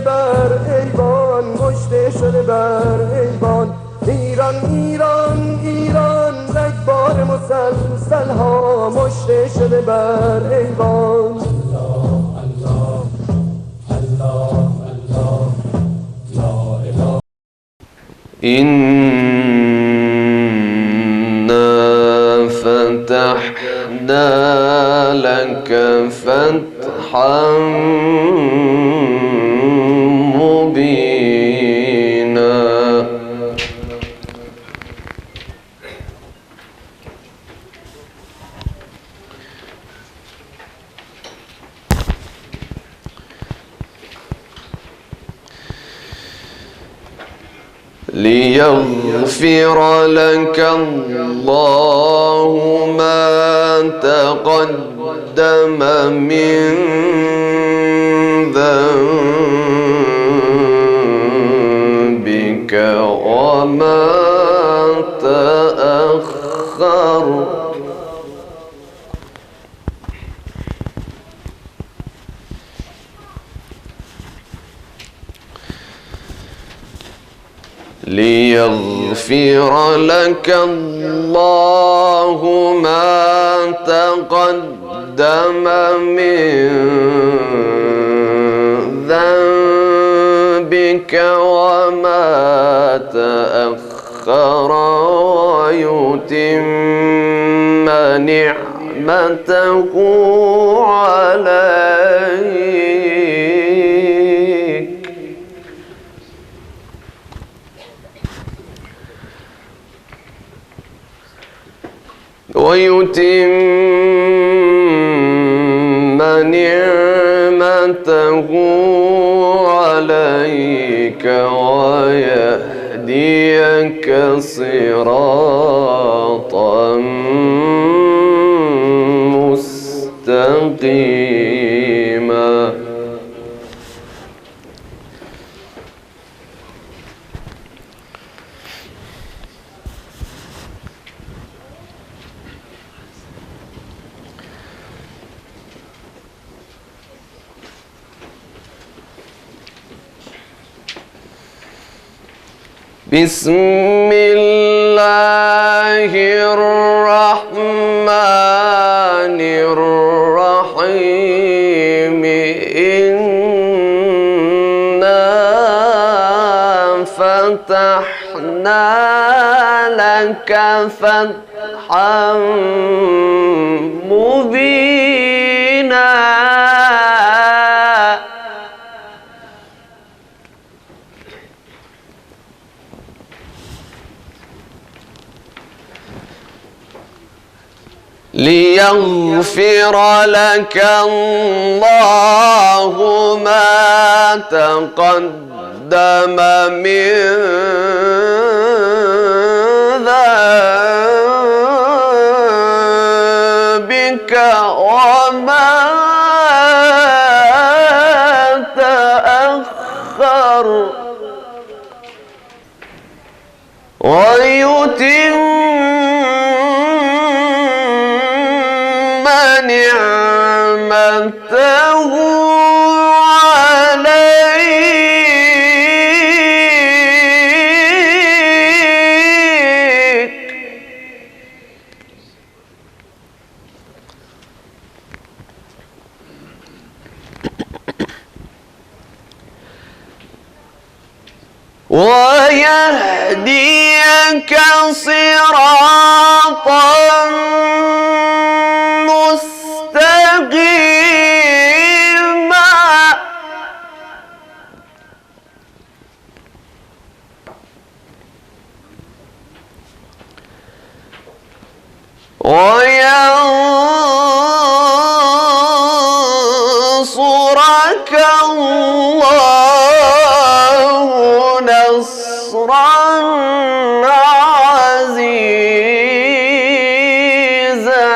بر ایوان، کشته شده بر ایوان. ایران ایران ایران، رگبار مسلسل ها مشته شده بر ایوان. الله الله الله الله لا اله. إنا فتحنا لك فتحا مبينا. ليغفر لك الله ما تقدم من ذنبك وما تأخر. ليغفر لك الله ما تقدم من ذنبك وما تأخر ويتم نعمته عليك ويتم نعمته عليك ويهديك صراطا مستقيما. بسم الله الرحمن الرحيم. إنا فتحنا لك فتحا مبينا. ليغفر لك الله ما تقدم من ذنبك وما تأخر ويتم نعمته عليك ويهديك صراطا مستقيما. وينصرك الله نصرا عزيزا.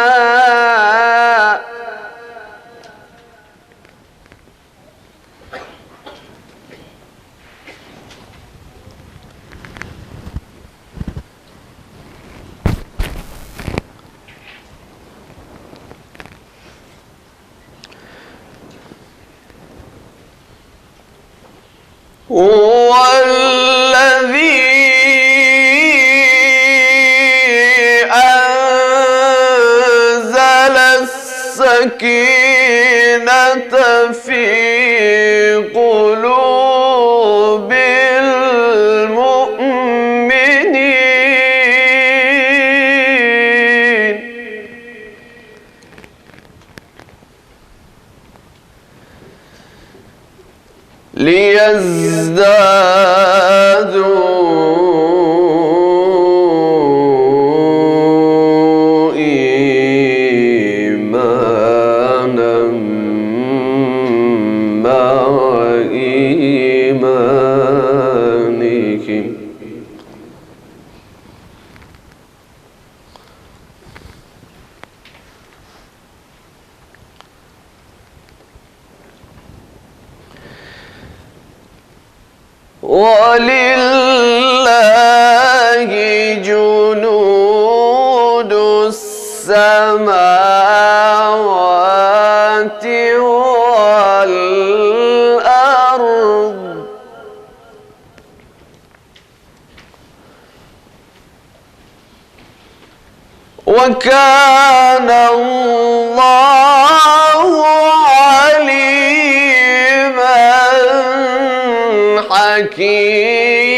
هو الذي أنزل السكينة في قلوب المؤمنين ليزدادوا إيمانا مع إيمانهم ولله جنود السماوات والأرض وكان الله عليما حكيما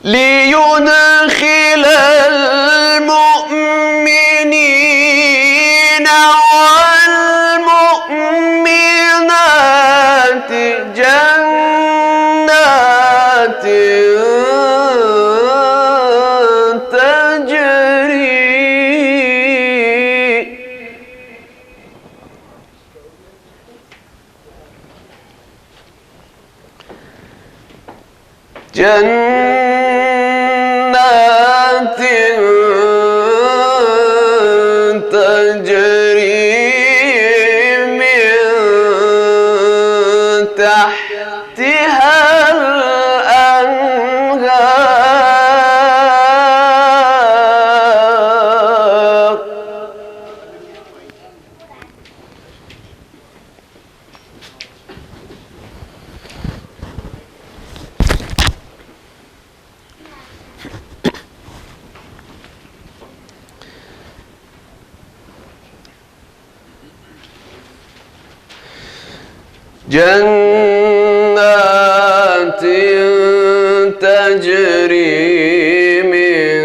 ليدخل المؤمنين والمؤمنات جنات تجري من تحتها الأنهار جنات تجري من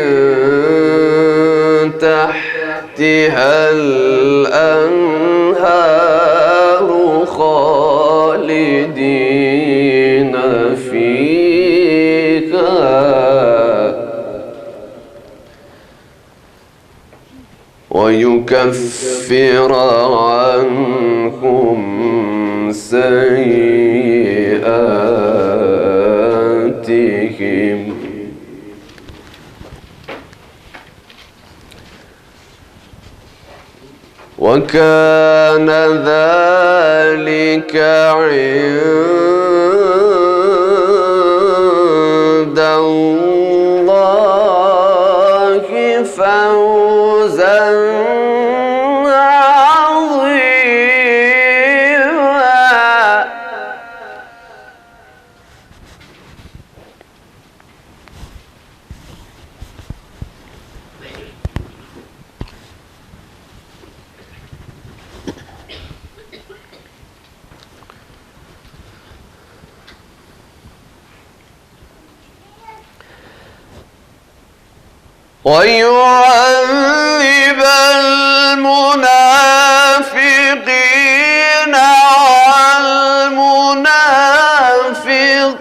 تحتها الأنهار خالدين فيها ويكفر عنكم سيئاتهم وكان ذلك عند الله فوزا عظيما ويعذب المنافقين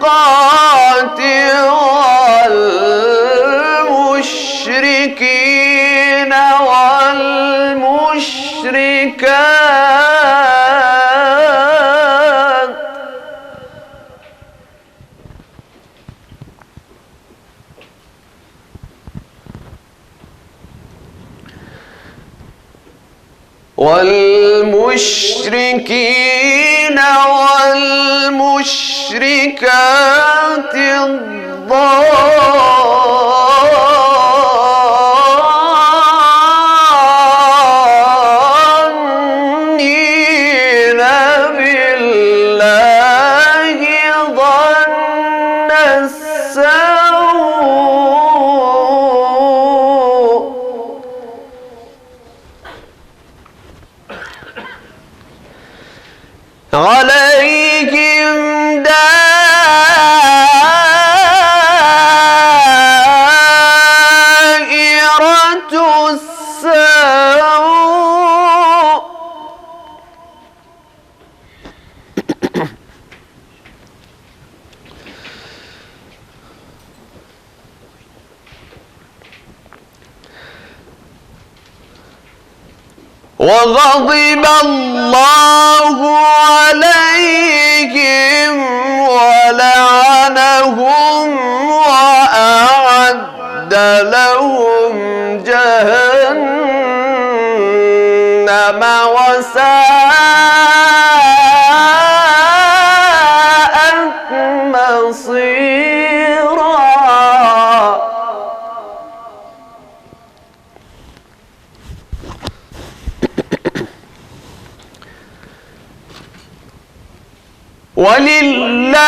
والمنافقات والمشركين والمشركات والمشركين والمشركات الظانين بالله ظن السوء عليهم دائرة السوء وغضب الله عليهم ولعنهم وأعد لهم جهنم وساءت مصيرا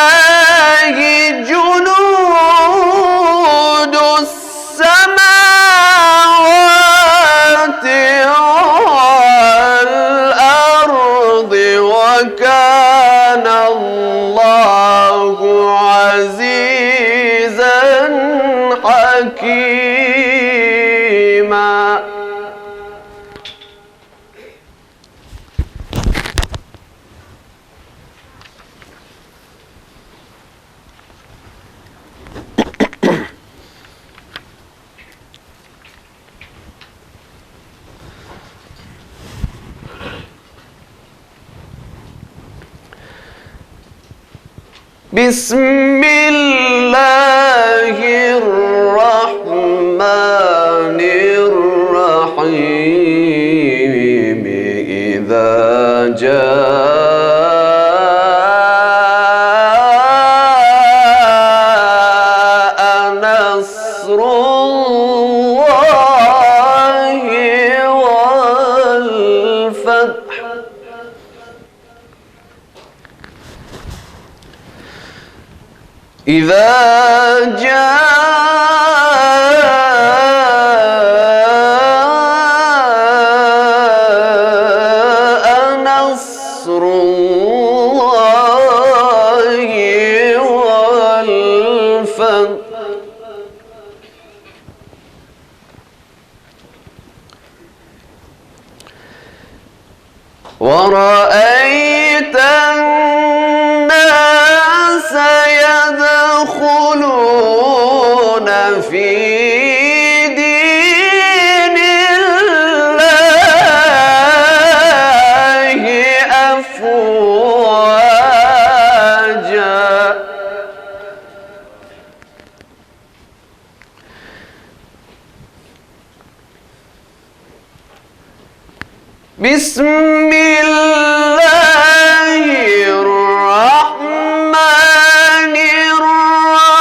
ولله جنود السماوات والأرض وكان الله عزيزا حكيما بسم الله الرحمن الرحيم إذا جاء نصر الله والفتح إذا جاء نصر الله والفتح ورأيت الناس يدخلون في دين الله أفواجا بسم الله الرحمن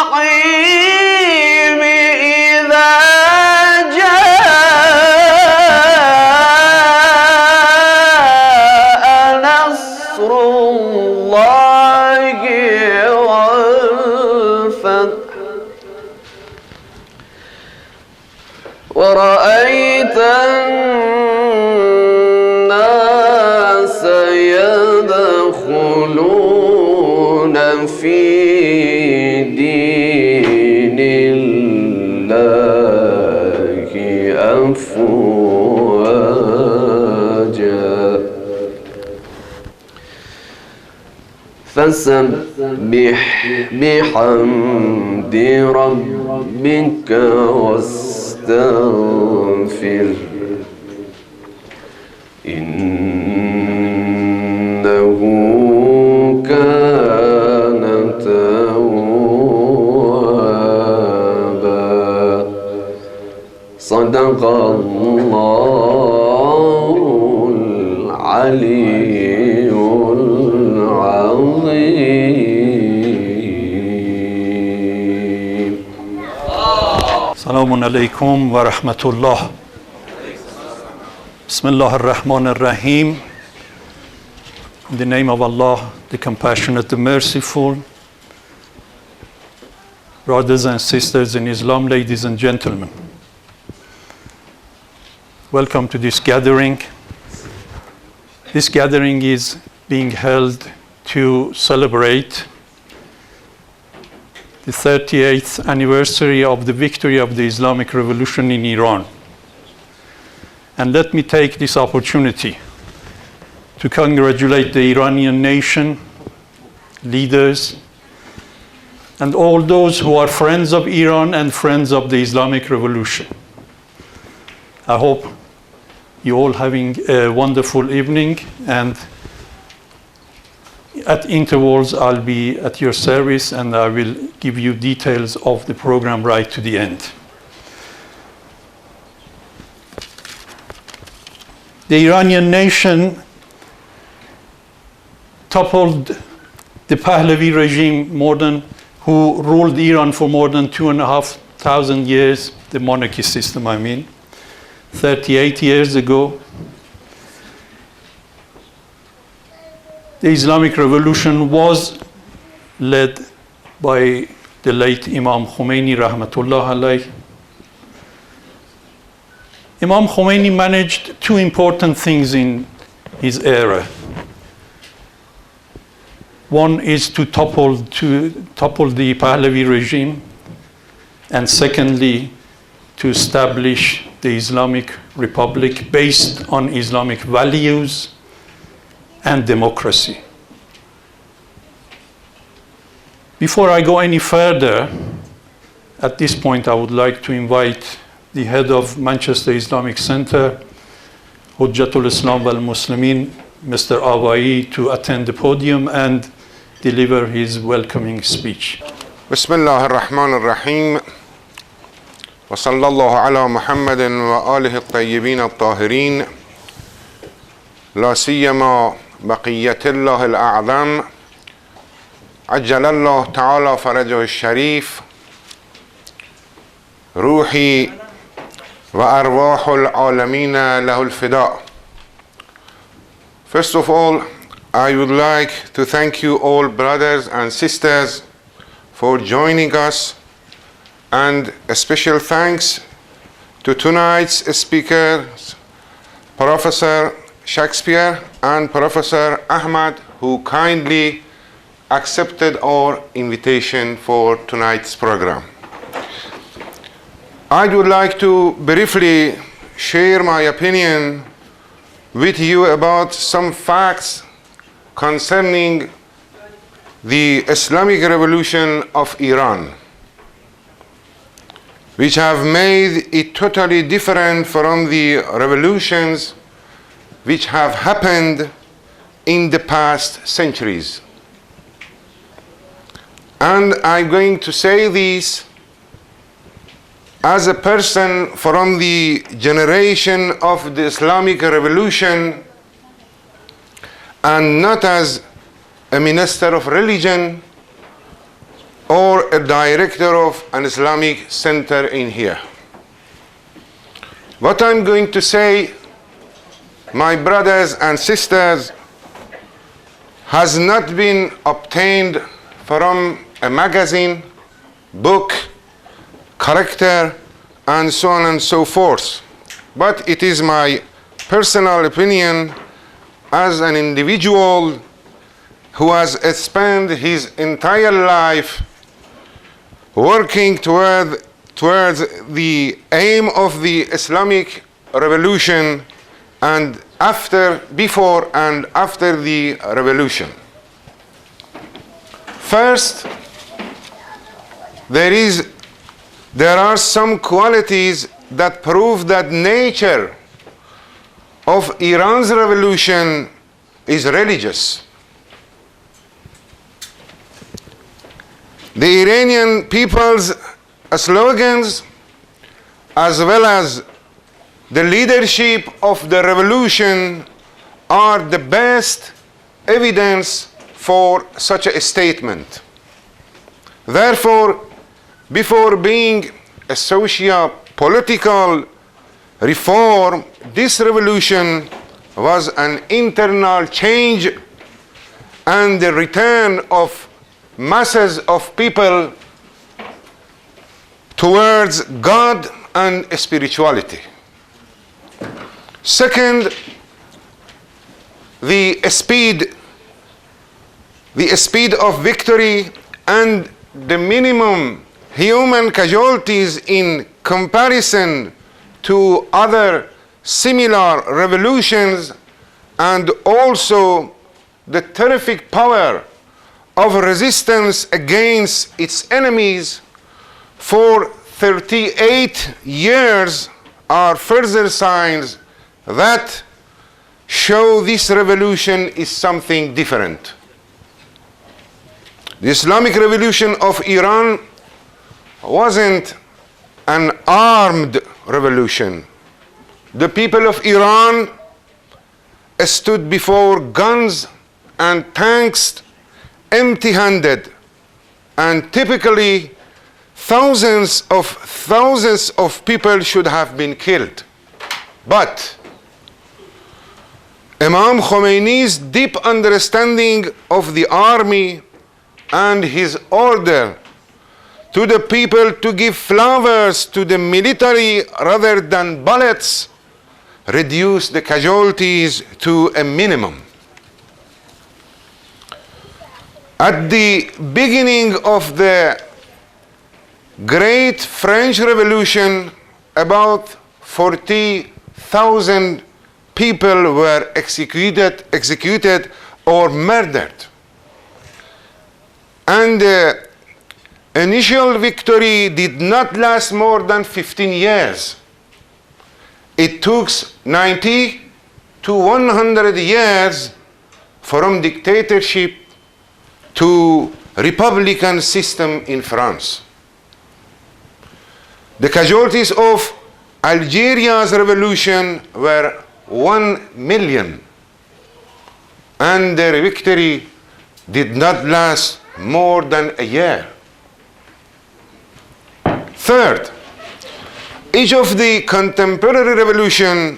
الرحيم إذا جاء نصر الله والفتح ورأيت الناس يدخلون في دين الله أفواجا فسبح بحمد ربك واستغفر إنه كان توابا صدق الله العلي العظيم. Assalamu alaikum wa rahmatullah. Bismillah ar-Rahman ar-Rahim. In the name of Allah, the Compassionate, the Merciful. Brothers and sisters in Islam, ladies and gentlemen. Welcome to this gathering. This gathering is being held to celebrate the 38th anniversary of the victory of the Islamic Revolution in Iran. And let me take this opportunity to congratulate the Iranian nation, leaders, and all those who are friends of Iran and friends of the Islamic Revolution. I hope you all having a wonderful evening, and at intervals I'll be at your service and I will give you details of the program right to the end. The Iranian nation toppled the Pahlavi regime who ruled Iran for more than 2,500 years, the monarchy system 38 years ago. The Islamic Revolution was led by the late Imam Khomeini rahmatullah alayh. Imam Khomeini managed two important things in his era. One is to topple the Pahlavi regime, and secondly, to establish the Islamic Republic based on Islamic values and democracy. Before I go any further, at this point I would like to invite the head of Manchester Islamic Center, Hujjatul Islam wal Muslimin, Mr. Awai, to attend the podium and deliver his welcoming speech. Bismillah ar-Rahman ar-Rahim. Wa sallallahu ala Muhammadin wa alihi al-tayyibin al-tahirin. La siyama baqiyatillah al-a'zam. Ajjalallah ta'ala farajahu al-sharif. Ruhi wa arwahul alamina lahul fida. First of all, I would like to thank you all, brothers and sisters, for joining us, and a special thanks to tonight's speakers, Professor Shakespeare and Professor Ahmad, who kindly accepted our invitation for tonight's program. I would like to briefly share my opinion with you about some facts concerning the Islamic Revolution of Iran, which have made it totally different from the revolutions which have happened in the past centuries. And I'm going to say this as a person from the generation of the Islamic Revolution, and not as a minister of religion or a director of an Islamic center in here. What I'm going to say, my brothers and sisters, has not been obtained from a magazine, book, character, and so on and so forth. But it is my personal opinion as an individual who has spent his entire life working towards the aim of the Islamic Revolution, and before and after the revolution. First, there are some qualities that prove that nature of Iran's revolution is religious. The Iranian people's slogans, as well as the leadership of the revolution, are the best evidence for such a statement. Therefore, before being a socio-political reform, this revolution was an internal change and the return of masses of people towards God and spirituality. Second, the speed of victory and the minimum human casualties in comparison to other similar revolutions, and also the terrific power of resistance against its enemies for 38 years are further signs that show this revolution is something different. The Islamic Revolution of Iran wasn't an armed revolution. The people of Iran stood before guns and tanks empty-handed, and typically thousands of people should have been killed. But Imam Khomeini's deep understanding of the army and his order to the people to give flowers to the military rather than bullets reduced the casualties to a minimum. At the beginning of the Great French Revolution, about 40,000 people were executed or murdered. And the initial victory did not last more than 15 years. It took 90 to 100 years from dictatorship to republican system in France. The casualties of Algeria's revolution were 1 million, and their victory did not last more than a year. Third, each of the contemporary revolution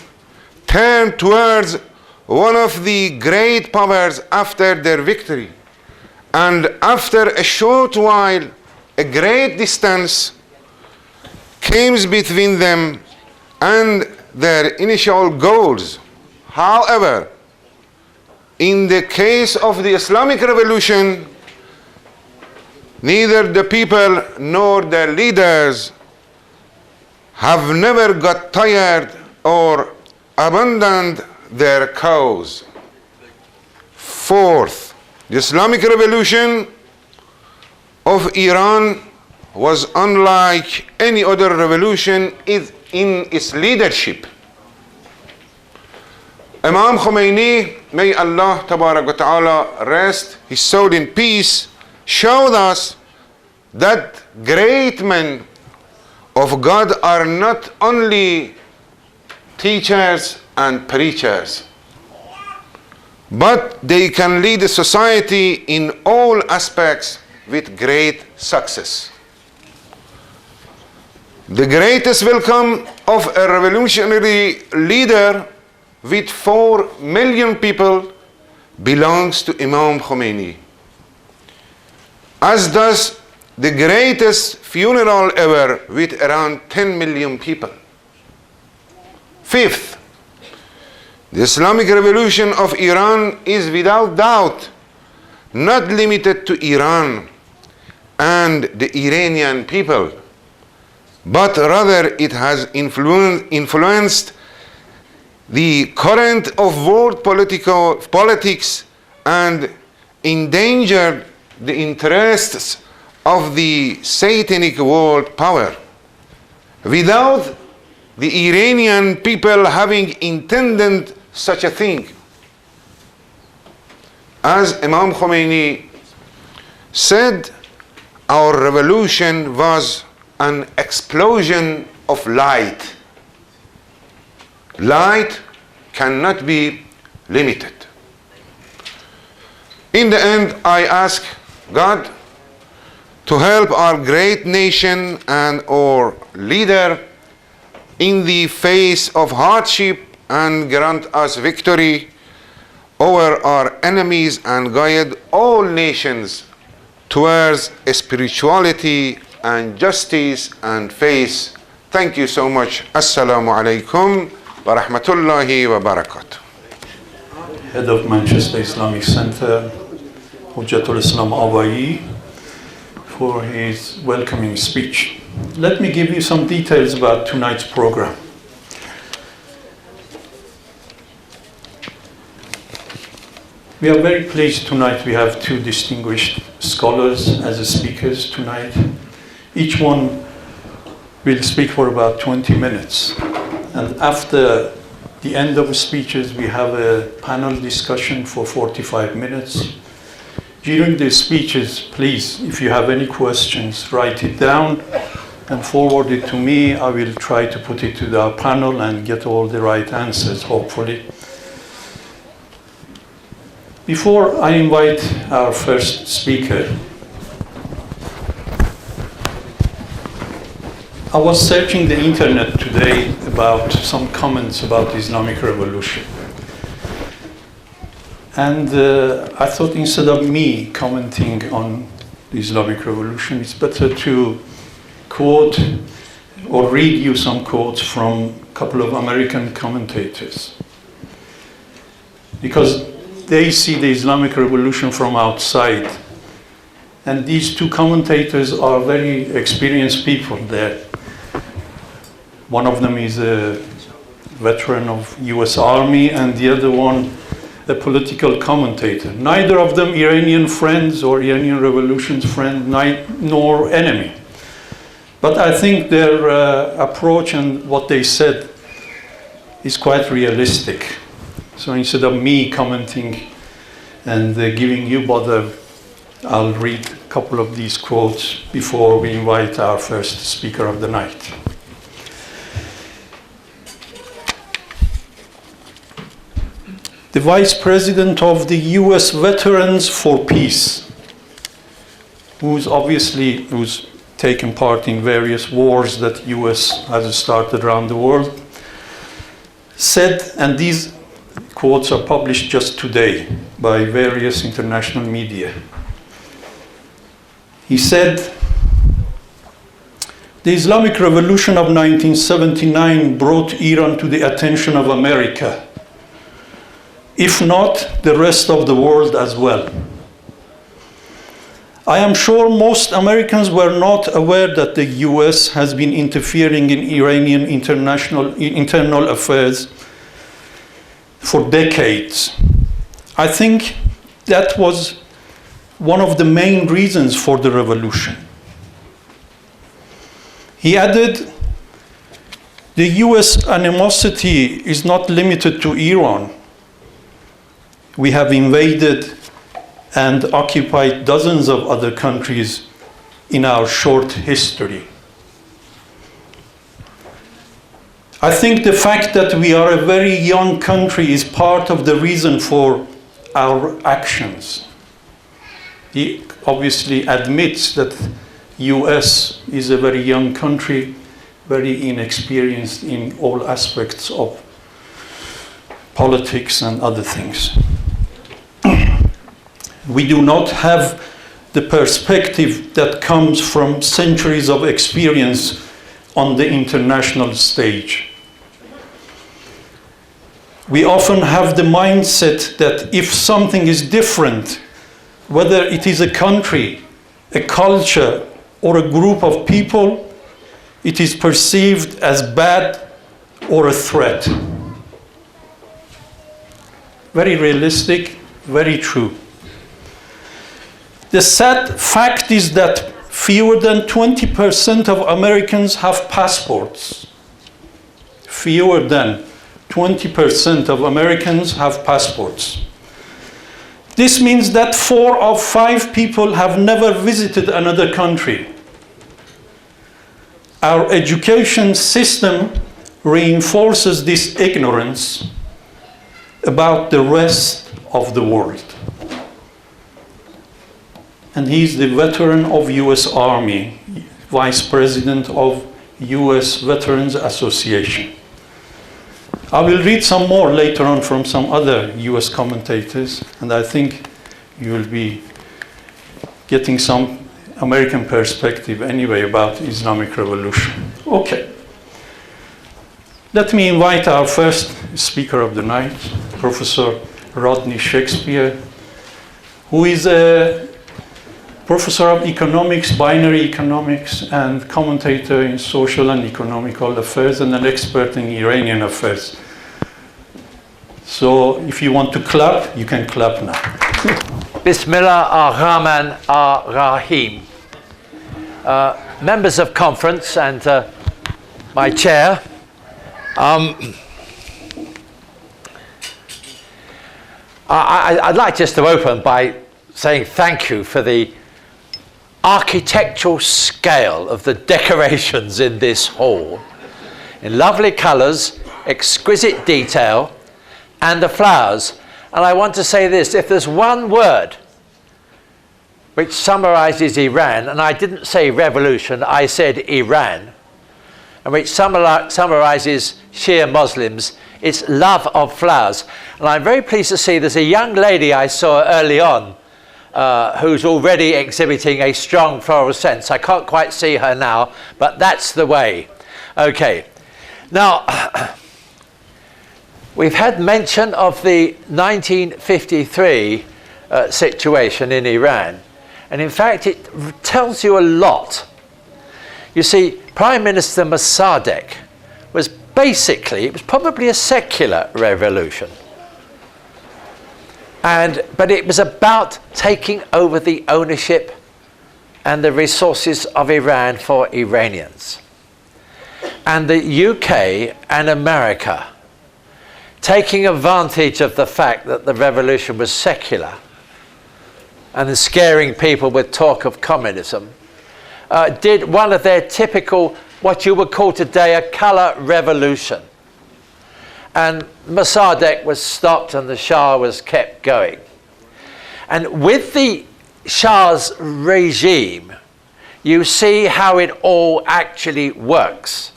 turned towards one of the great powers after their victory, and after a short while, a great distance came between them and their initial goals. However, in the case of the Islamic Revolution, neither the people nor their leaders have never got tired or abandoned their cause. Fourth, the Islamic Revolution of Iran was unlike any other revolution in its leadership. Imam Khomeini, may Allah Tabarak wa Ta'ala rest his soul in peace, showed us that great men of God are not only teachers and preachers, but they can lead a society in all aspects with great success. The greatest welcome of a revolutionary leader with 4 million people belongs to Imam Khomeini, as does the greatest funeral ever with around 10 million people. Fifth, the Islamic Revolution of Iran is without doubt not limited to Iran and the Iranian people, but rather it has influenced the current of world politics and endangered the interests of the satanic world power, without the Iranian people having intended such a thing. As Imam Khomeini said, our revolution was an explosion of light. Light cannot be limited. In the end, I ask God to help our great nation and our leader in the face of hardship and grant us victory over our enemies and guide all nations towards spirituality and justice and faith. Thank you so much. Assalamu alaikum wa rahmatullahi wa barakatuh. Head of Manchester Islamic Center, Hujjatul Islam Abai, for his welcoming speech. Let me give you some details about tonight's program. We are very pleased tonight. We have two distinguished scholars as speakers tonight. Each one will speak for about 20 minutes. And after the end of the speeches, we have a panel discussion for 45 minutes. During the speeches, please, if you have any questions, write it down and forward it to me. I will try to put it to our panel and get all the right answers, hopefully. Before I invite our first speaker, I was searching the internet today about some comments about the Islamic Revolution. And I thought instead of me commenting on the Islamic Revolution, it's better to quote or read you some quotes from a couple of American commentators. Because they see the Islamic Revolution from outside. And these two commentators are very experienced people there. One of them is a veteran of US Army and the other one a political commentator. Neither of them Iranian friends or Iranian Revolution's friend, nor enemy. But I think their approach and what they said is quite realistic. So instead of me commenting and giving you bother, I'll read a couple of these quotes before we invite our first speaker of the night. The Vice President of the US Veterans for Peace, who's taken part in various wars that US has started around the world, said, and these quotes are published just today by various international media. He said, "The Islamic Revolution of 1979 brought Iran to the attention of America, if not the rest of the world as well. I am sure most Americans were not aware that the US has been interfering in Iranian internal affairs for decades. I think that was one of the main reasons for the revolution." He added, "The US animosity is not limited to Iran. We have invaded and occupied dozens of other countries in our short history. I think the fact that we are a very young country is part of the reason for our actions." He obviously admits that US is a very young country, very inexperienced in all aspects of politics and other things. We do not have the perspective that comes from centuries of experience on the international stage. We often have the mindset that if something is different, whether it is a country, a culture, or a group of people, it is perceived as bad or a threat. Very realistic, very true. The sad fact is that fewer than 20% of Americans have passports. Fewer than 20% of Americans have passports. This means that 4 of 5 people have never visited another country. Our education system reinforces this ignorance about the rest of the world. And he's the veteran of US Army, Vice President of US Veterans Association. I will read some more later on from some other US commentators, and I think you will be getting some American perspective anyway about Islamic Revolution. Okay. Let me invite our first speaker of the night, Professor Rodney Shakespeare, who is a professor of economics, binary economics, and commentator in social and economical affairs, and an expert in Iranian affairs. So if you want to clap, you can clap now. Bismillah ar-Rahman ar-Rahim. Members of conference and my chair, I'd like just to open by saying thank you for the architectural scale of the decorations in this hall, in lovely colours, exquisite detail, and the flowers. And I want to say this: if there's one word which summarises Iran, and I didn't say revolution, I said Iran, and which summarises Shia Muslims, it's love of flowers. And I'm very pleased to see there's a young lady I saw early on who's already exhibiting a strong floral sense. I can't quite see her now, but that's the way. Okay. Now, we've had mention of the 1953 situation in Iran. And in fact, it tells you a lot. You see, Prime Minister Mossadegh was basically, it was probably a secular revolution. But it was about taking over the ownership and the resources of Iran for Iranians. And the UK and America, taking advantage of the fact that the revolution was secular and scaring people with talk of communism, did one of their typical, what you would call today a colour revolution. And Mossadegh was stopped and the Shah was kept going. And with the Shah's regime, you see how it all actually works.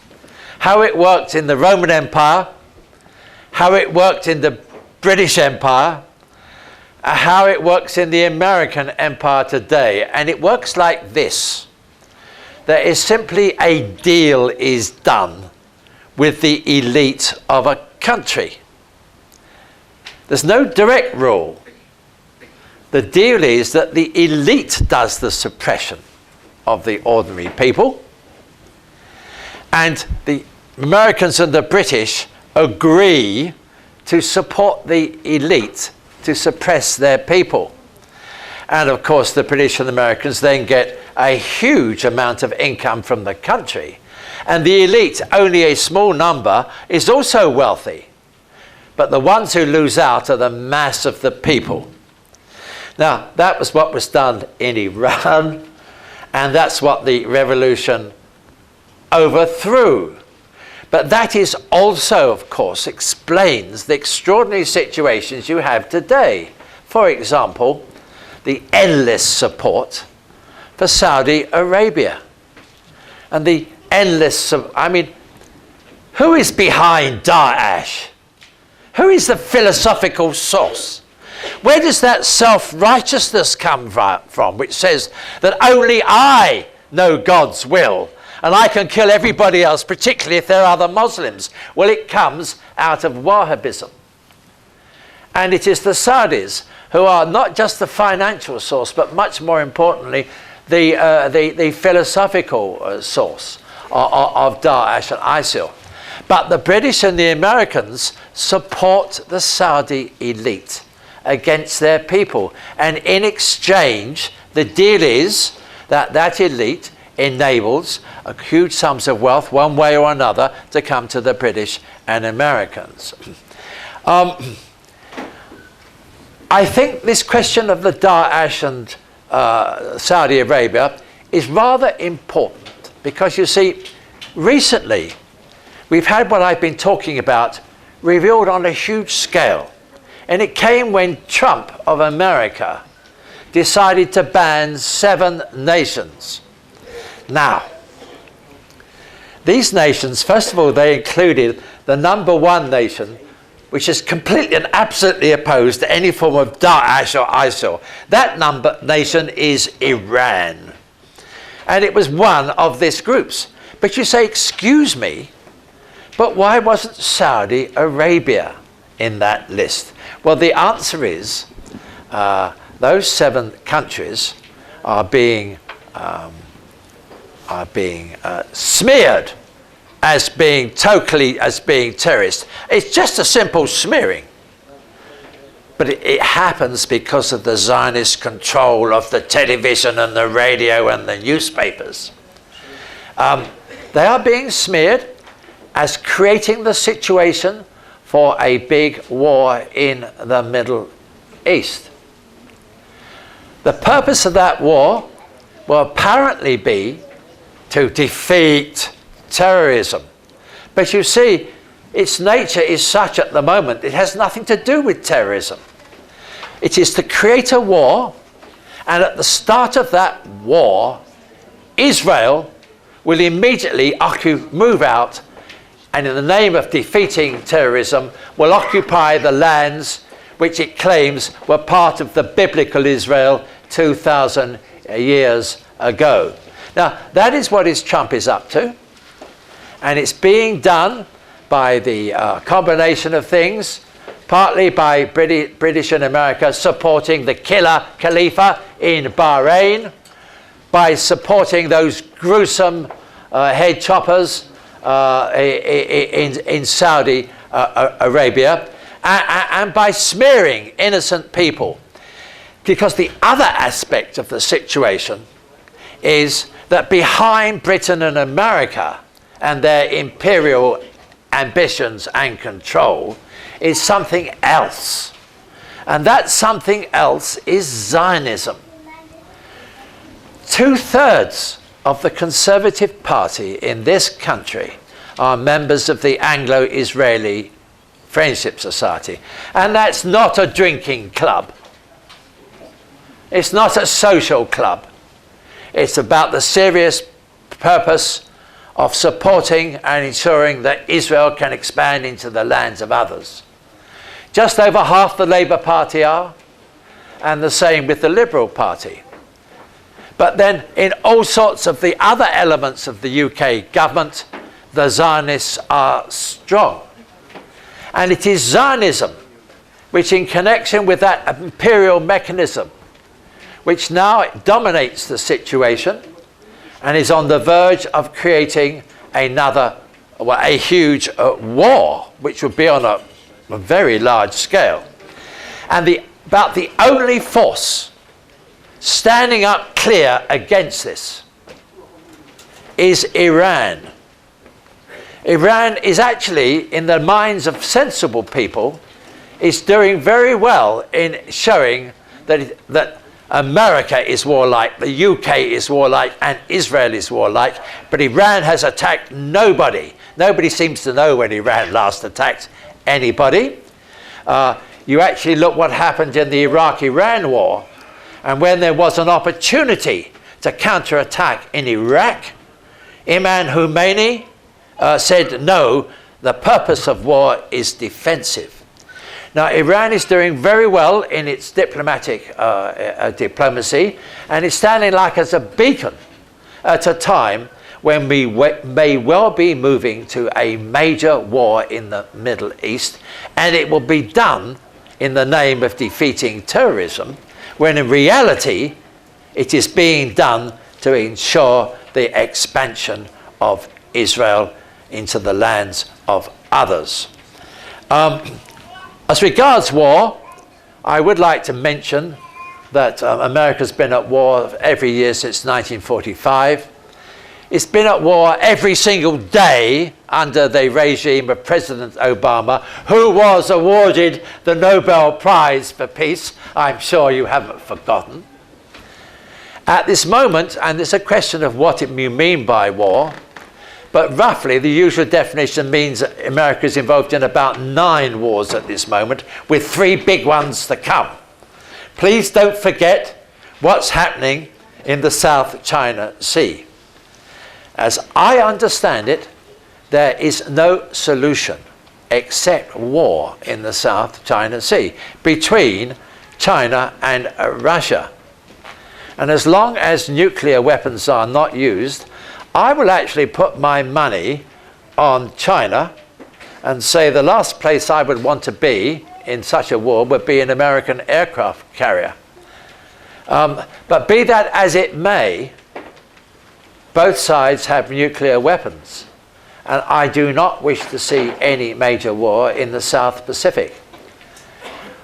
How it worked in the Roman Empire, how it worked in the British Empire, how it works in the American Empire today. And it works like this. There is simply a deal is done with the elite of a country. There's no direct rule. The deal is that the elite does the suppression of the ordinary people, and the Americans and the British agree to support the elite to suppress their people. And of course the British and the Americans then get a huge amount of income from the country. And the elite, only a small number, is also wealthy. But the ones who lose out are the mass of the people. Now, that was what was done in Iran, and that's what the revolution overthrew. But that is also, of course, explains the extraordinary situations you have today. For example, the endless support for Saudi Arabia. And the endless, I mean, who is behind Daesh? Who is the philosophical source? Where does that self-righteousness come from, which says that only I know God's will and I can kill everybody else, particularly if they're other Muslims? Well, it comes out of Wahhabism. And it is the Saudis who are not just the financial source, but much more importantly, the philosophical source of Daesh and ISIL. But the British and the Americans support the Saudi elite against their people. And in exchange, the deal is that that elite enables huge sums of wealth, one way or another, to come to the British and Americans. I think this question of the Daesh and Saudi Arabia is rather important, because you see, recently we've had what I've been talking about revealed on a huge scale. And it came when Trump of America decided to ban 7 nations. Now, these nations, first of all, they included the number 1 nation, which is completely and absolutely opposed to any form of Daesh or ISIL. That nation is Iran. And it was one of these groups. But you say, excuse me, but why wasn't Saudi Arabia in that list? Well, the answer is those 7 countries are being smeared as being terrorist. It's just a simple smearing. But it happens because of the Zionist control of the television and the radio and the newspapers. They are being smeared as creating the situation for a big war in the Middle East. The purpose of that war will apparently be to defeat terrorism. But you see, its nature is such at the moment, it has nothing to do with terrorism. It is to create a war, and at the start of that war, Israel will immediately move out, and in the name of defeating terrorism, will occupy the lands which it claims were part of the biblical Israel 2,000 years ago. Now, that is what Trump is up to, and it's being done by the combination of things, partly by British and America supporting the killer Khalifa in Bahrain, by supporting those gruesome head choppers in Saudi Arabia, and by smearing innocent people. Because the other aspect of the situation is that behind Britain and America and their imperial ambitions and control is something else. And that something else is Zionism. 2/3 of the Conservative Party in this country are members of the Anglo-Israeli Friendship Society. And that's not a drinking club. It's not a social club. It's about the serious purpose of supporting and ensuring that Israel can expand into the lands of others. Just over half the Labour Party are, and the same with the Liberal Party. But then in all sorts of the other elements of the UK government, the Zionists are strong. And it is Zionism which, in connection with that imperial mechanism, which now dominates the situation and is on the verge of creating a huge war, which would be on a very large scale. And about the only force standing up clear against this is Iran. Iran is actually, in the minds of sensible people, is doing very well in showing that America is warlike, the UK is warlike, and Israel is warlike, but Iran has attacked nobody. Nobody seems to know when Iran last attacked anybody. You actually look what happened in the Iraq-Iran war, and when there was an opportunity to counterattack in Iraq, Imam Khomeini said, no, the purpose of war is defensive. Now, Iran is doing very well in its diplomacy, and is standing like as a beacon at a time when we may well be moving to a major war in the Middle East, and it will be done in the name of defeating terrorism, when in reality it is being done to ensure the expansion of Israel into the lands of others. As regards war, I would like to mention that America's been at war every year since 1945. It's been at war every single day under the regime of President Obama, who was awarded the Nobel Prize for Peace. I'm sure you haven't forgotten. At this moment, and it's a question of what you mean by war, but roughly the usual definition means that America is involved in about 9 wars at this moment, with 3 big ones to come. Please don't forget what's happening in the South China Sea. As I understand it, there is no solution except war in the South China Sea between China and Russia. And as long as nuclear weapons are not used, I will actually put my money on China and say the last place I would want to be in such a war would be an American aircraft carrier. But be that as it may, both sides have nuclear weapons. And I do not wish to see any major war in the South Pacific.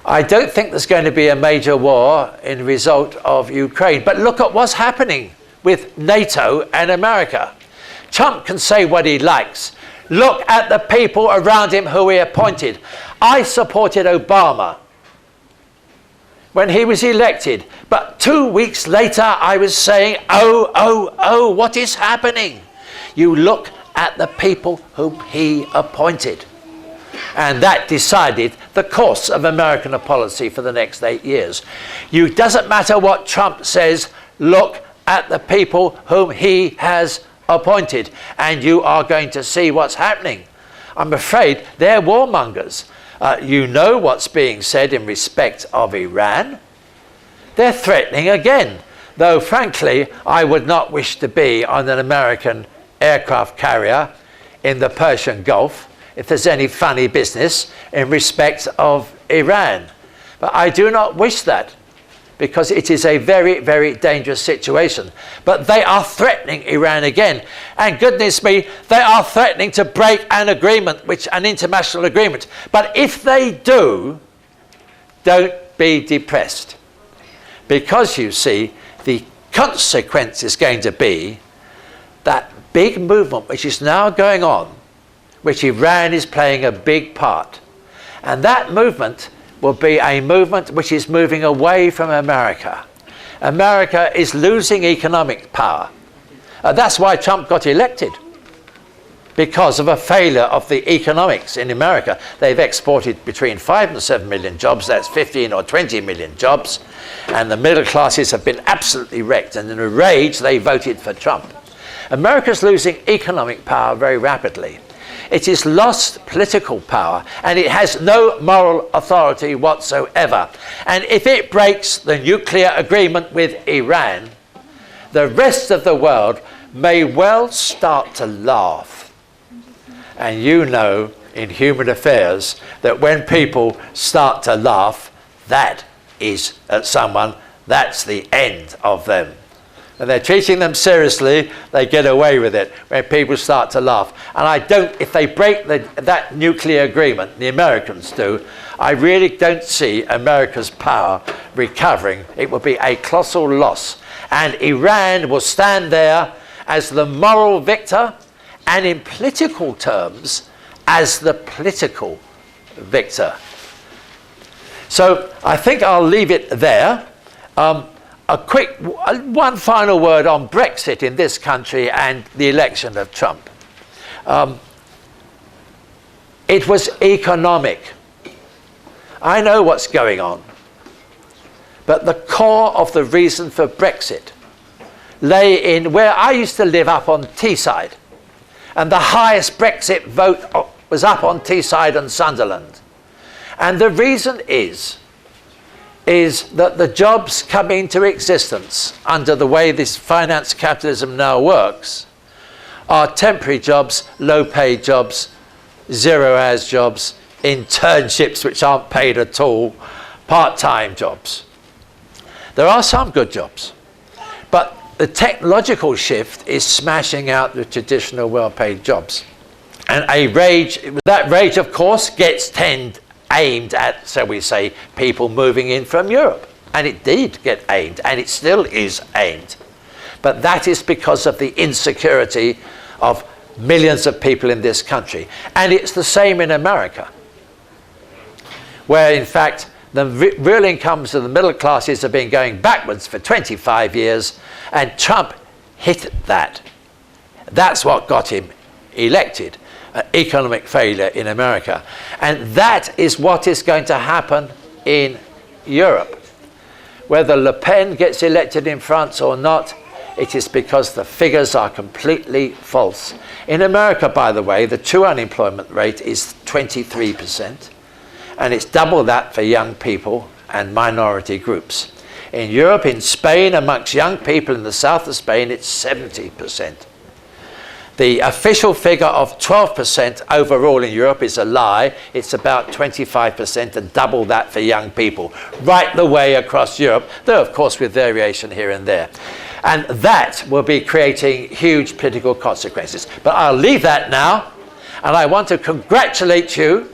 I don't think there's going to be a major war in result of Ukraine. But look at what's happening with NATO and America. Trump can say what he likes. Look at the people around him who he appointed. I supported Obama when he was elected. But 2 weeks later, I was saying, oh, what is happening? You look at the people whom he appointed. And that decided the course of American policy for the next 8 years. It doesn't matter what Trump says, look at the people whom he has appointed, and you are going to see what's happening. I'm afraid they're warmongers. You know what's being said in respect of Iran. They're threatening again, though frankly I would not wish to be on an American aircraft carrier in the Persian Gulf if there's any funny business in respect of Iran. But I do not wish that, because it is a very, very dangerous situation. But they are threatening Iran again. And goodness me, they are threatening to break an agreement, an international agreement. But if they do, don't be depressed. Because you see, the consequence is going to be that big movement which is now going on, which Iran is playing a big part. And that movement will be a movement which is moving away from America. America is losing economic power. That's why Trump got elected, because of a failure of the economics in America. They've exported between 5 and 7 million jobs. That's 15 or 20 million jobs. And the middle classes have been absolutely wrecked. And in a rage, they voted for Trump. America's losing economic power very rapidly. It has lost political power, and it has no moral authority whatsoever. And if it breaks the nuclear agreement with Iran, the rest of the world may well start to laugh. And you know, in human affairs, that when people start to laugh, that is at someone, that's the end of them. And they're treating them seriously, they get away with it when people start to laugh. And if they break that nuclear agreement, the Americans do, I really don't see America's power recovering. It will be a colossal loss. And Iran will stand there as the moral victor, and in political terms, as the political victor. So I think I'll leave it there. One final word on Brexit in this country and the election of Trump. It was economic. I know what's going on. But the core of the reason for Brexit lay in where I used to live, up on Teesside. And the highest Brexit vote was up on Teesside and Sunderland. And the reason is that the jobs come into existence under the way this finance capitalism now works are temporary jobs, low-paid jobs, zero-hours jobs, internships which aren't paid at all, part-time jobs. There are some good jobs, but the technological shift is smashing out the traditional well-paid jobs. And that rage, of course, gets aimed at, so we say, people moving in from Europe. And it did get aimed, and it still is aimed. But that is because of the insecurity of millions of people in this country. And it's the same in America, where in fact the real incomes of the middle classes have been going backwards for 25 years, and Trump hit that. That's what got him elected. An economic failure in America. And that is what is going to happen in Europe. Whether Le Pen gets elected in France or not, it is because the figures are completely false. In America, by the way, the true unemployment rate is 23%, and it's double that for young people and minority groups. In Europe, in Spain, amongst young people in the south of Spain, it's 70%. The official figure of 12% overall in Europe is a lie. It's about 25% and double that for young people, right the way across Europe, though of course with variation here and there. And that will be creating huge political consequences. But I'll leave that now, and I want to congratulate you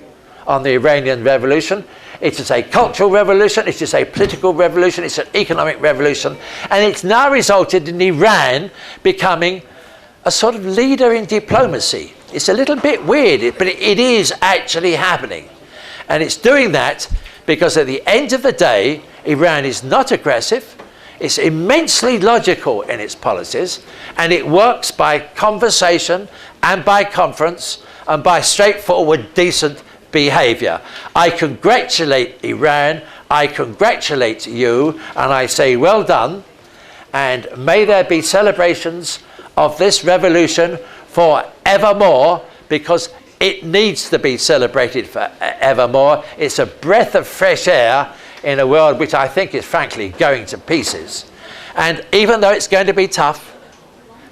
on the Iranian revolution. It is a cultural revolution, it is a political revolution, it's an economic revolution, and it's now resulted in Iran becoming a sort of leader in diplomacy. It's a little bit weird, but it is actually happening. And it's doing that because at the end of the day, Iran is not aggressive, it's immensely logical in its policies, and it works by conversation and by conference and by straightforward, decent behavior. I congratulate Iran, I congratulate you, and I say well done, and may there be celebrations of this revolution forevermore, because it needs to be celebrated forevermore. It's a breath of fresh air in a world which I think is frankly going to pieces. And even though it's going to be tough,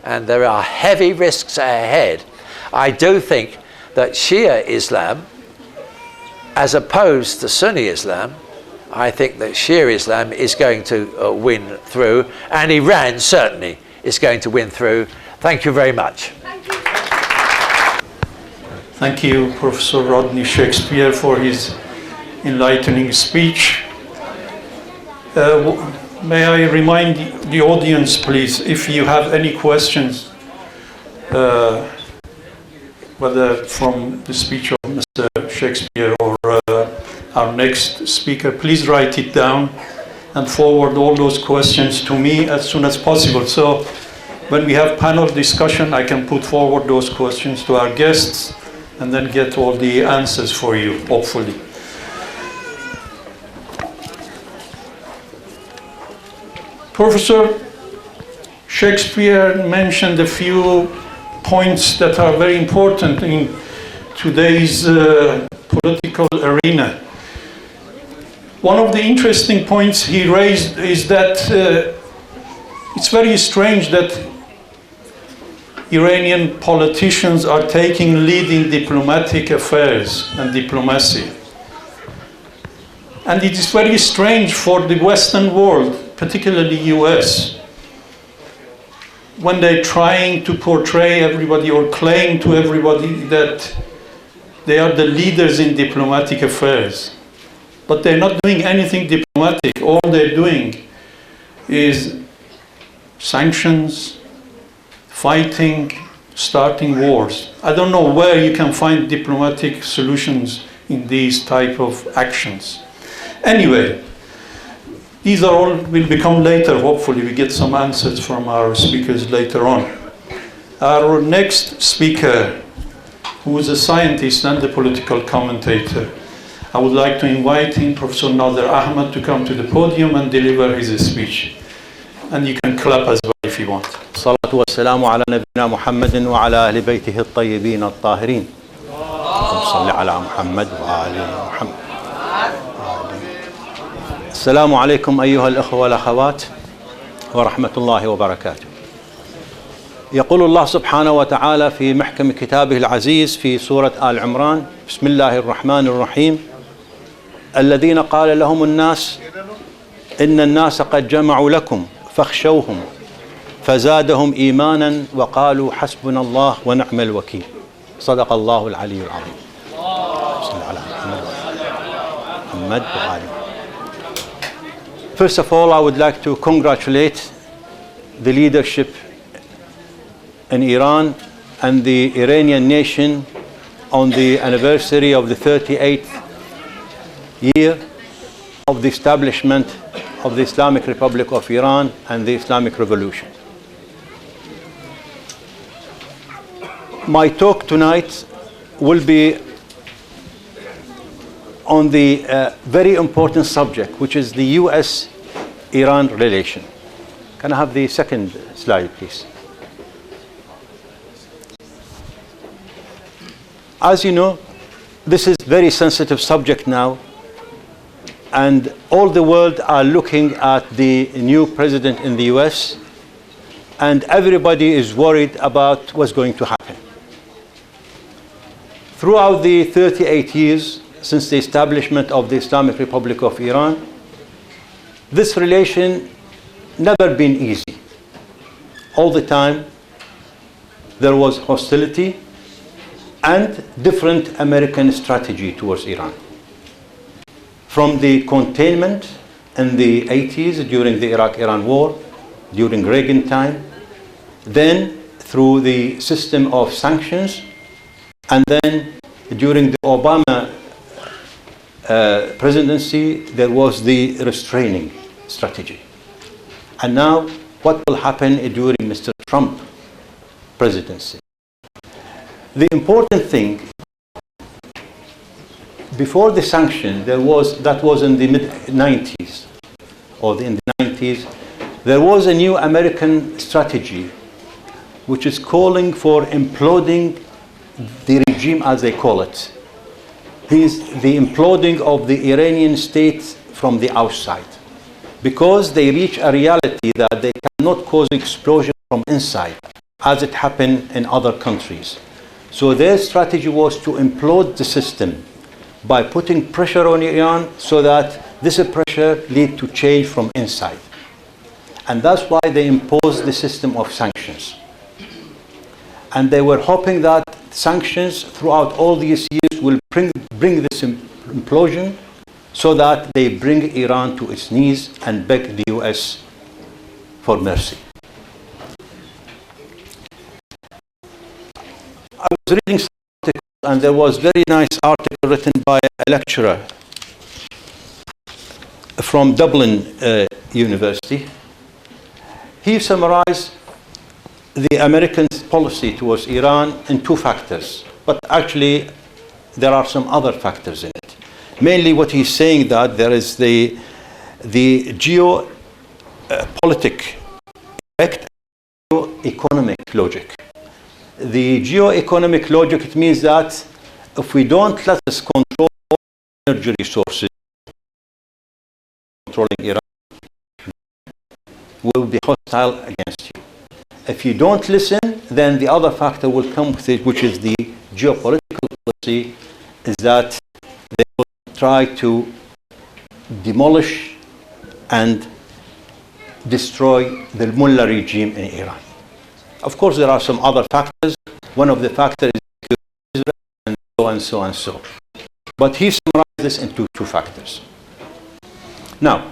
and there are heavy risks ahead, I do think that Shia Islam, as opposed to Sunni Islam, I think that Shia Islam is going to win through, and Iran certainly is going to win through. Thank you very much. Thank you, Professor Rodney Shakespeare, for his enlightening speech. May I remind the audience, please, if you have any questions, whether from the speech of Mr. Shakespeare or our next speaker, please write it down and forward all those questions to me as soon as possible. So when we have panel discussion, I can put forward those questions to our guests and then get all the answers for you, hopefully. Professor Shakespeare mentioned a few points that are very important in today's political arena. One of the interesting points he raised is that it's very strange that Iranian politicians are taking lead in diplomatic affairs and diplomacy. And it is very strange for the Western world, particularly US, when they're trying to portray everybody or claim to everybody that they are the leaders in diplomatic affairs. But they're not doing anything diplomatic. All they're doing is sanctions, fighting, starting wars. I don't know where you can find diplomatic solutions in these type of actions. Anyway, these are all will become later. Hopefully we get some answers from our speakers later on. Our next speaker, who is a scientist and a political commentator, I would like to invite him, Professor Nader Ahmad, to come to the podium and deliver his speech. And you can clap as well if you want. الصلاة والسلام على نبينا محمد وعلى أهل بيته الطيبين الطاهرين. صل على محمد وآل محمد. السلام عليكم أيها الأخوة والأخوات ورحمة الله وبركاته. يقول الله سبحانه وتعالى في محكم كتابه العزيز في سورة آل عمران: بسم الله الرحمن الرحيم. الذين قال لهم الناس إن الناس قد جمعوا لكم فاخشوهم فزادهم إيمانا وقالوا حسبنا الله ونعم الوكيل. صدق الله العلي العظيم. صل على محمد وآله. First of all, I would like to congratulate the leadership in Iran and the Iranian nation on the anniversary of the 38th year of the establishment of the Islamic Republic of Iran and the Islamic Revolution. my talk tonight will be on the very important subject, which is the US-Iran relation. Can I have the second slide, please? As you know, this is a very sensitive subject now, and all the world are looking at the new president in the US, and everybody is worried about what's going to happen. Throughout the 38 years since the establishment of the Islamic Republic of Iran, this relation never been easy. All the time there was hostility and different American strategy towards Iran. From the containment in the 80s during the Iraq-Iran war, during Reagan time, then through the system of sanctions, and then during the Obama presidency, there was the restraining strategy. And now, what will happen during Mr. Trump presidency? The important thing, before the sanction, that was in the mid-90s, or in the 90s, there was a new American strategy which is calling for imploding the regime, as they call it. Is the imploding of the Iranian state from the outside, because they reach a reality that they cannot cause explosion from inside, as it happened in other countries. So their strategy was to implode the system by putting pressure on Iran, so that this pressure lead to change from inside. And that's why they imposed the system of sanctions. And they were hoping that sanctions throughout all these years will bring this implosion, so that they bring Iran to its knees and beg the US for mercy. I was reading some articles, and there was a very nice article written by a lecturer from Dublin University. He summarized the American policy towards Iran in two factors, but actually there are some other factors in it. Mainly what he's saying, that there is the geopolitical effect, geoeconomic logic. The geoeconomic logic, it means that if we don't let us control energy resources, controlling Iran, we will be hostile against you. If you don't listen, then the other factor will come with it, which is the geopolitical policy, is that they will try to demolish and destroy the mullah regime in Iran. Of course, there are some other factors. One of the factors is Israel, and so and so and so. But he summarized this into two factors. Now,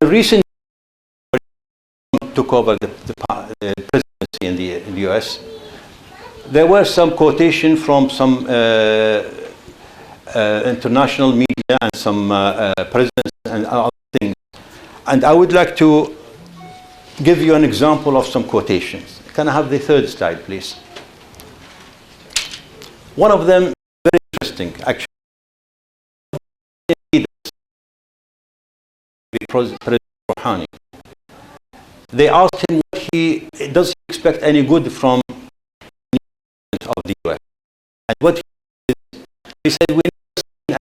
in recent took over the presidency in the US, there were some quotation from some international media and some presidents and other things. And I would like to give you an example of some quotations. Can I have the third slide, please? One of them, very interesting, actually. President Rouhani. They asked him, does he expect any good from the president of the US? And what he said, we never seen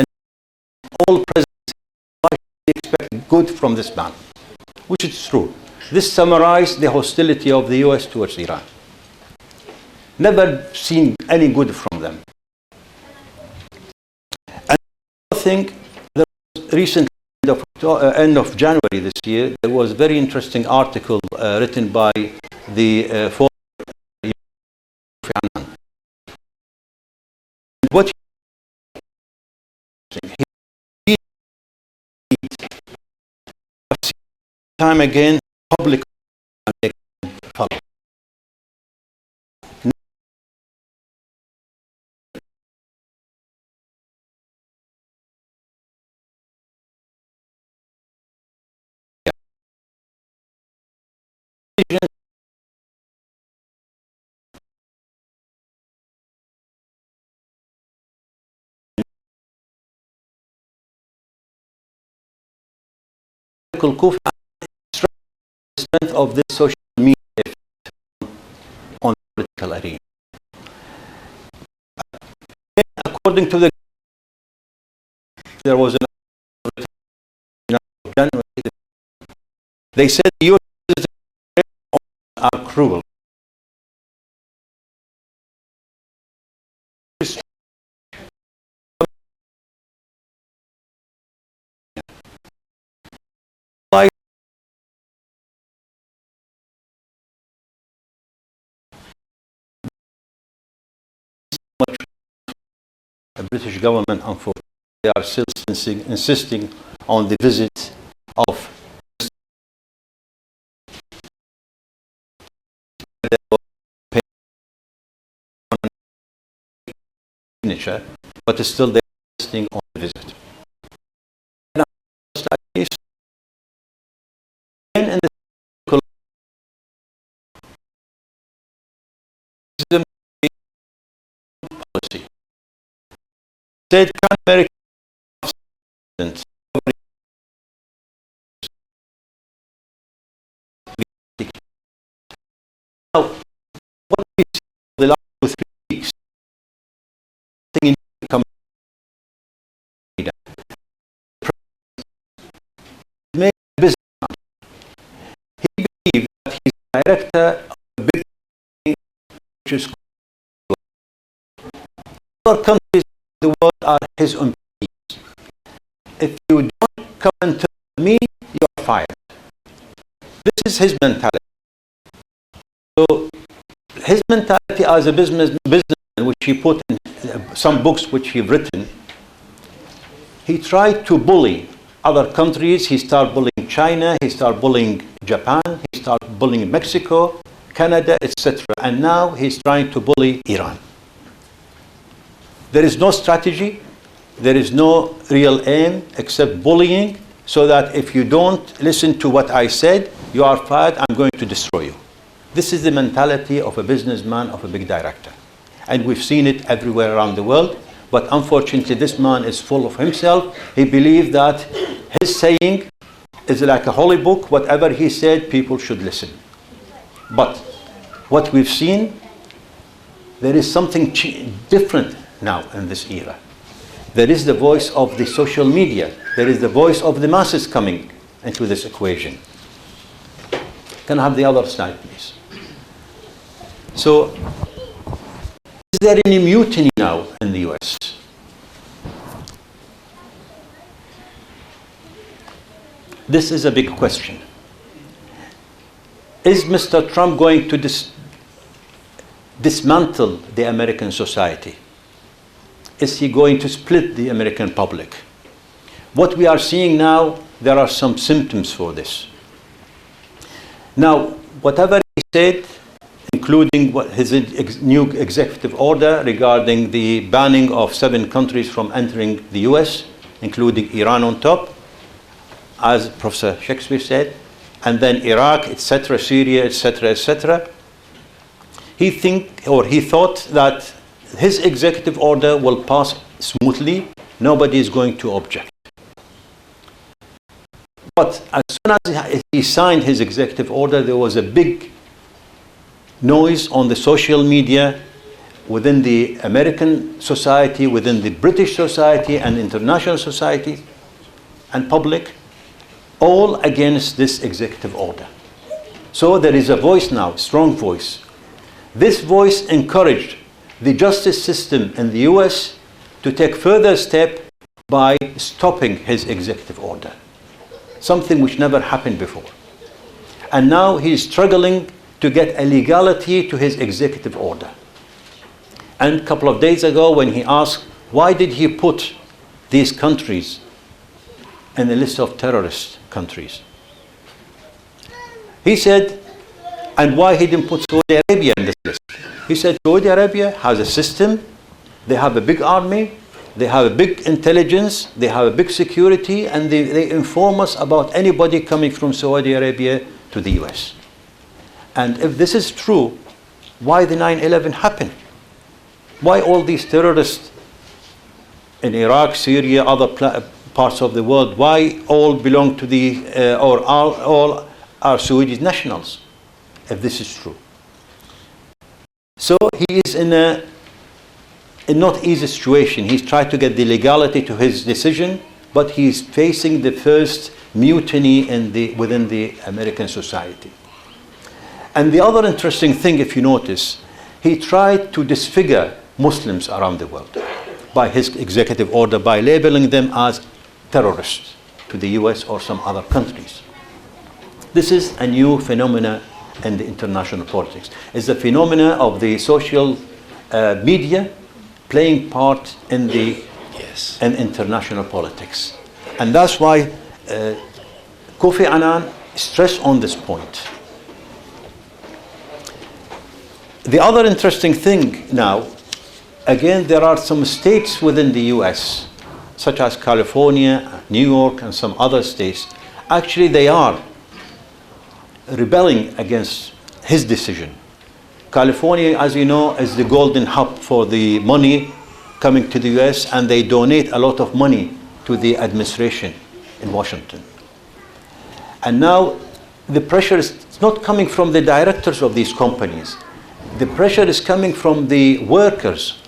all presidents, why should we expect good from this man? Which is true. This summarized the hostility of the US towards Iran. Never seen any good from them. And I think there was recently, end of January this year, there was a very interesting article written by the former Annan. What he time again public follow. Kufa the strength of this social media on the political arena. According to there was an January, they said the U.S. are cruel. The British government, unfortunately, they are still insisting on the visit of signature, but still they're insisting on the visit. In the policy, said American president now, what we see the last 2 or 3 weeks, in made a businessman. He believed that he's director of a big company which is other countries in the world are his employees. If you don't come and tell me, you're fired. This is his mentality. So his mentality as a businessman, which he put in some books which he's written, he tried to bully other countries. He started bullying China, he started bullying Japan, he started bullying Mexico, Canada, etc. And now he's trying to bully Iran. There is no strategy, there is no real aim except bullying, so that if you don't listen to what I said, you are fired, I'm going to destroy you. This is the mentality of a businessman, of a big director. And we've seen it everywhere around the world. But unfortunately, this man is full of himself. He believes that his saying is like a holy book. Whatever he said, people should listen. But what we've seen, there is something different now in this era. There is the voice of the social media. There is the voice of the masses coming into this equation. Can I have the other slide, please? So, is there any mutiny now in the US? This is a big question. Is Mr. Trump going to dismantle the American society? Is he going to split the American public? What we are seeing now, there are some symptoms for this. Now, whatever he said, including his new executive order regarding the banning of 7 countries from entering the US, including Iran on top, as Professor Shakespeare said, and then Iraq, etc., Syria, etc., etc. He thought that his executive order will pass smoothly. Nobody is going to object. But as soon as he signed his executive order, there was a big noise on the social media, within the American society, within the British society and international society and public, all against this executive order. So there is a voice now, strong voice. This voice encouraged the justice system in the US to take further step by stopping his executive order, something which never happened before. And now he is struggling to get a legality to his executive order. And a couple of days ago, when he asked, why did he put these countries in the list of terrorist countries? He said, and why he didn't put Saudi Arabia in this list? He said, Saudi Arabia has a system, they have a big army, they have a big intelligence, they have a big security, and they inform us about anybody coming from Saudi Arabia to the US. And if this is true, why the 9/11 happened? Why all these terrorists in Iraq, Syria, other parts of the world, why all belong to the, or all are Swedish nationals, if this is true. So he is in a not easy situation. He's tried to get the legality to his decision, but he's facing the first mutiny within the American society. And the other interesting thing, if you notice, he tried to disfigure Muslims around the world by his executive order, by labeling them as terrorists to the US or some other countries. This is a new phenomena in the international politics. It's the phenomena of the social media playing part in the in international politics. And that's why Kofi Annan stressed on this point. The other interesting thing now, again, there are some states within the US, such as California, New York, and some other states. Actually, they are rebelling against his decision. California, as you know, is the golden hub for the money coming to the US, and they donate a lot of money to the administration in Washington. And now the pressure is not coming from the directors of these companies. The pressure is coming from the workers,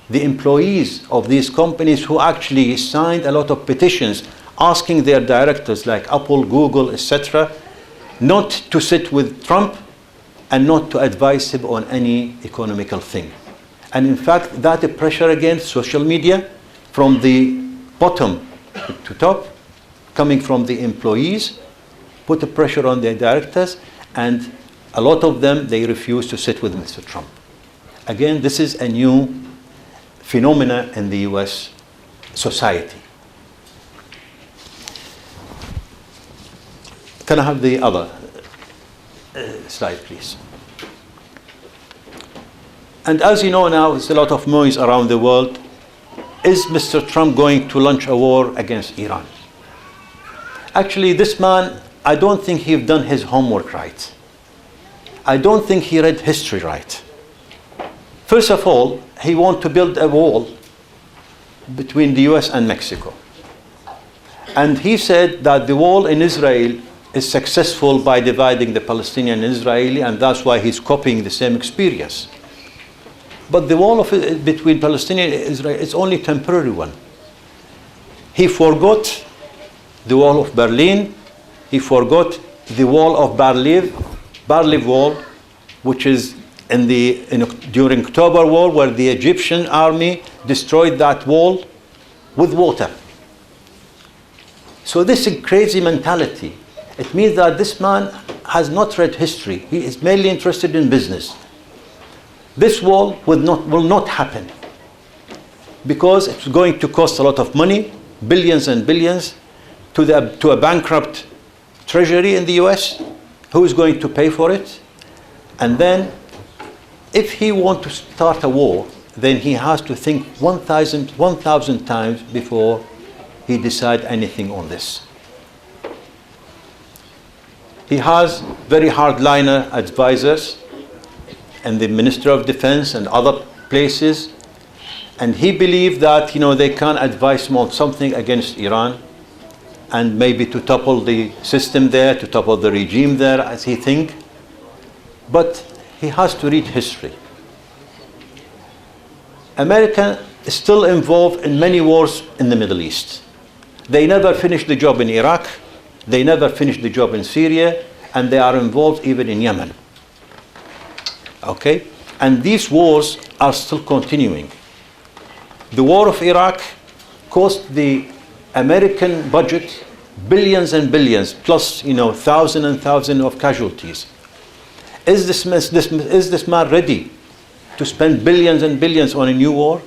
the employees of these companies, who actually signed a lot of petitions asking their directors like Apple, Google, etc., not to sit with Trump and not to advise him on any economical thing. And in fact, that pressure against social media from the bottom to top, coming from the employees, put the pressure on the directors, and a lot of them, they refuse to sit with Mr. Trump. Again, this is a new phenomena in the US society. Can I have the other slide, please? And as you know now, there's a lot of noise around the world. Is Mr. Trump going to launch a war against Iran? Actually, this man, I don't think he's done his homework right. I don't think he read history right. First of all, he wants to build a wall between the US and Mexico. And he said that the wall in Israel is successful by dividing the Palestinian and Israeli, and that's why he's copying the same experience. But the wall between Palestinian and Israel is only a temporary one. He forgot the wall of Berlin. He forgot the wall of Bar-Lev Wall, which is during October War, where the Egyptian army destroyed that wall with water. So this is crazy mentality. It means that this man has not read history. He is mainly interested in business. This wall will not happen because it's going to cost a lot of money, billions and billions, to a bankrupt treasury in the US. Who is going to pay for it? And then, if he wants to start a war, then he has to think 1,000 times before he decides anything on this. He has very hardliner advisors and the Minister of Defense and other places, and he believes that they can advise him on something against Iran, and maybe to topple the system there, to topple the regime there, as he thinks. But he has to read history. America is still involved in many wars in the Middle East. They never finished the job in Iraq. They never finished the job in Syria. And they are involved even in Yemen. Okay? And these wars are still continuing. The war of Iraq cost the American budget billions and billions, plus thousands and thousands of casualties. Is this man ready to spend billions and billions on a new war?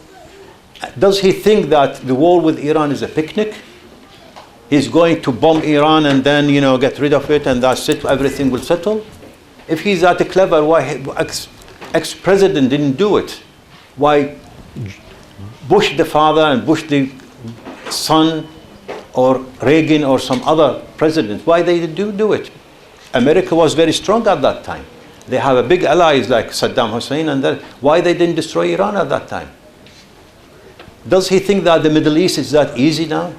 Does he think that the war with Iran is a picnic? He's going to bomb Iran and then get rid of it, and that's it, everything will settle? If he's that clever, why ex-president didn't do it? Why Bush the father and Bush the son, or Reagan or some other president, why they didn't do it? America was very strong at that time. They have a big allies like Saddam Hussein, and why they didn't destroy Iran at that time? Does he think that the Middle East is that easy now?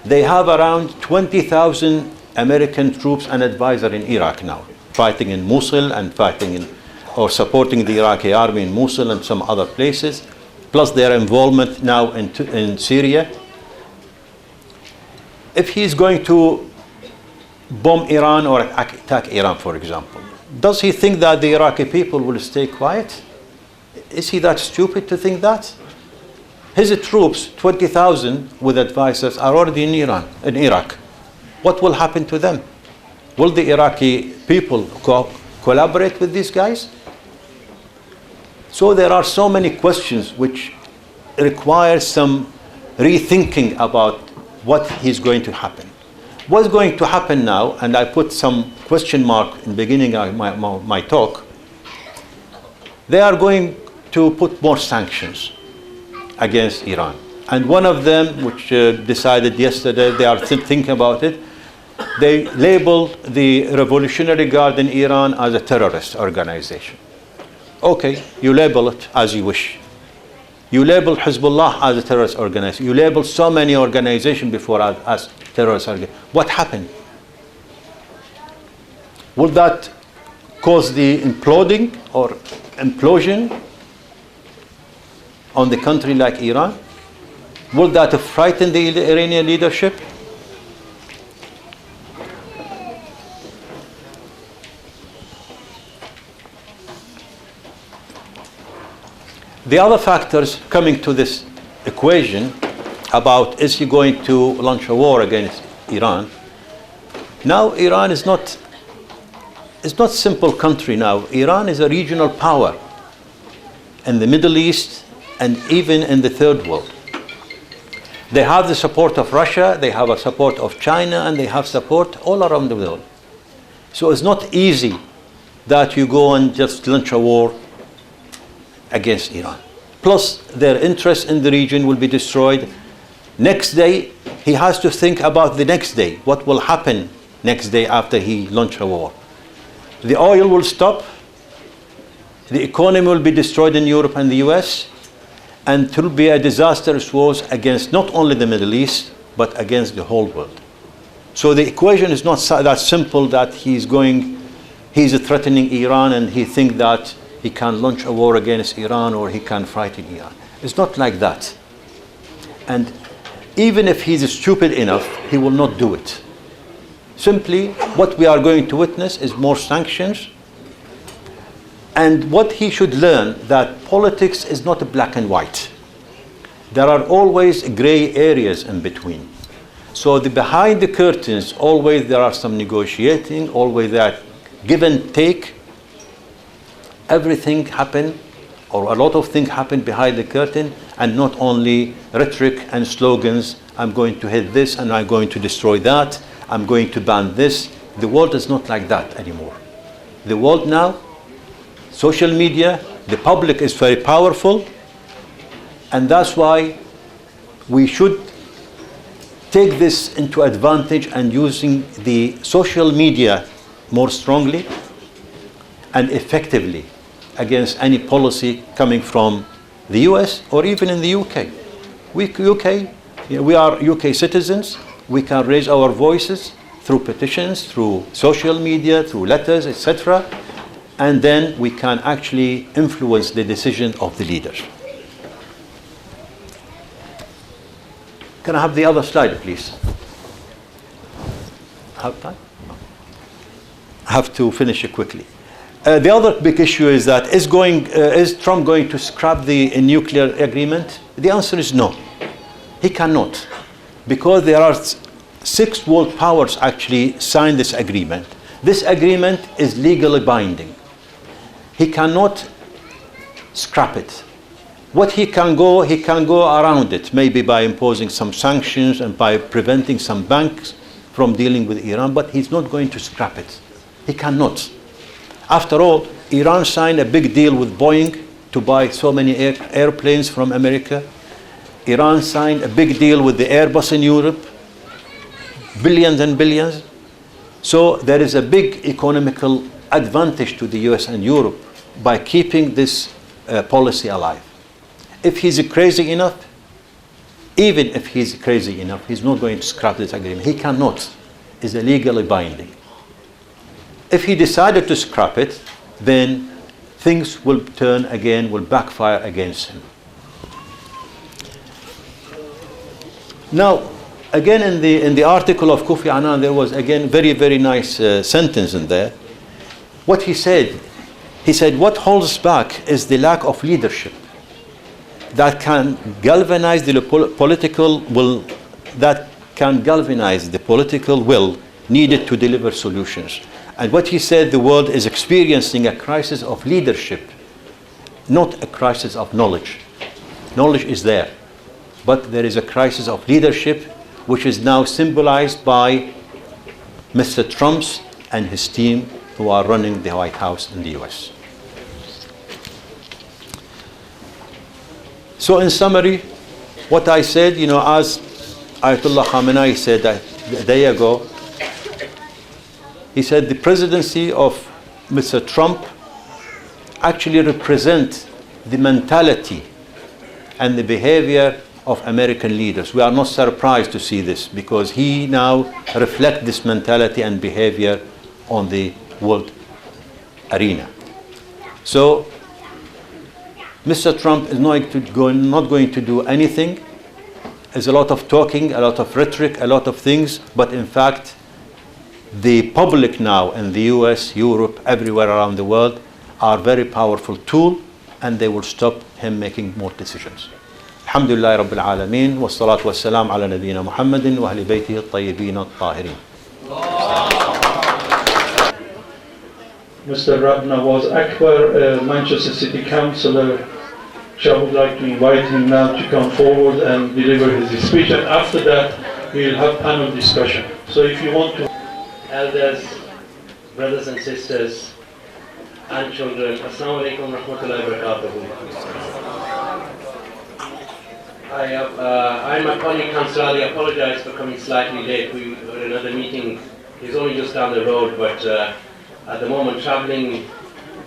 They have around 20,000 American troops and advisors in Iraq now, fighting in Mosul and or supporting the Iraqi army in Mosul and some other places, plus their involvement now in Syria. If he's going to bomb Iran or attack Iran, for example, does he think that the Iraqi people will stay quiet? Is he that stupid to think that? His troops, 20,000 with advisors, are already in Iraq. What will happen to them? Will the Iraqi people collaborate with these guys? So there are so many questions which require some rethinking about what is going to happen. What's going to happen now, and I put some question mark in the beginning of my talk, they are going to put more sanctions against Iran. And one of them, which decided yesterday, they are thinking about it, they labeled the Revolutionary Guard in Iran as a terrorist organization. Okay, you label it as you wish. You label Hezbollah as a terrorist organization. You label so many organizations before as terrorist organizations. What happened? Will that cause the imploding or implosion on the country like Iran? Will that frighten the Iranian leadership? The other factors coming to this equation about is he going to launch a war against Iran? Now Iran is not a simple country now. Iran is a regional power in the Middle East and even in the third world. They have the support of Russia, they have a support of China, and they have support all around the world. So it's not easy that you go and just launch a war against Iran. Plus, their interest in the region will be destroyed. Next day, he has to think about the next day. What will happen next day after he launched a war? The oil will stop. The economy will be destroyed in Europe and the US. And it will be a disastrous war against not only the Middle East, but against the whole world. So the equation is not that simple that he's threatening Iran and he thinks that he can launch a war against Iran or he can frighten Iran. It's not like that. And even if he's stupid enough, he will not do it. Simply, what we are going to witness is more sanctions. And what he should learn, that politics is not black and white. There are always gray areas in between. So behind the curtains, always there are some negotiating, always there are give and take. Everything happen, or a lot of things happen behind the curtain, and not only rhetoric and slogans, I'm going to hit this and I'm going to destroy that, I'm going to ban this. The world is not like that anymore. The world now, social media, the public is very powerful, and that's why we should take this into advantage and using the social media more strongly and effectively against any policy coming from the US or even in the UK. We are UK citizens. We can raise our voices through petitions, through social media, through letters, etc. And then we can actually influence the decision of the leaders. Can I have the other slide, please? Have time? I have to finish it quickly. The other big issue is that is Trump going to scrap the nuclear agreement? The answer is no. He cannot, because there are 6 world powers actually signed this agreement. This agreement is legally binding. He cannot scrap it. What he can go around it, maybe by imposing some sanctions and by preventing some banks from dealing with Iran, but he's not going to scrap it. He cannot. After all, Iran signed a big deal with Boeing to buy so many airplanes from America. Iran signed a big deal with the Airbus in Europe, billions and billions. So there is a big economical advantage to the US and Europe by keeping this policy alive. If he's crazy enough, even if he's crazy enough, he's not going to scrap this agreement. He cannot. It's legally binding. If he decided to scrap it, then things will turn again, will backfire against him. Now, again in the article of Kofi Annan, there was again very, very nice sentence in there. What he said, what holds us back is the lack of leadership that can galvanize the political will, needed to deliver solutions. And what he said, the world is experiencing a crisis of leadership, not a crisis of knowledge. Knowledge is there, but there is a crisis of leadership, which is now symbolized by Mr. Trump and his team who are running the White House in the US. So in summary, what I said, as Ayatollah Khamenei said a day ago, he said the presidency of Mr. Trump actually represents the mentality and the behavior of American leaders. We are not surprised to see this because he now reflects this mentality and behavior on the world arena. So Mr. Trump is not going to do anything. There's a lot of talking, a lot of rhetoric, a lot of things, but in fact, the public now in the US, Europe, everywhere around the world are very powerful tool, and they will stop him making more decisions. Alhamdulillah Rabbil Alameen, wa salatu wa salam ala nabiyyina Muhammadin wa ahli baytihi at-tayyibin at-tahirin. Mr. Nawaz Akbar, Manchester City Councillor, which I would like to invite him now to come forward and deliver his speech, and after that we will have panel discussion. So if you want to... Elders, brothers and sisters, and children, Assalamu alaikum wa rahmatullahi wa barakatuhu. I'm my colleague Councillor Ali. I apologize for coming slightly late. We were in another meeting. He's only just down the road, but at the moment travelling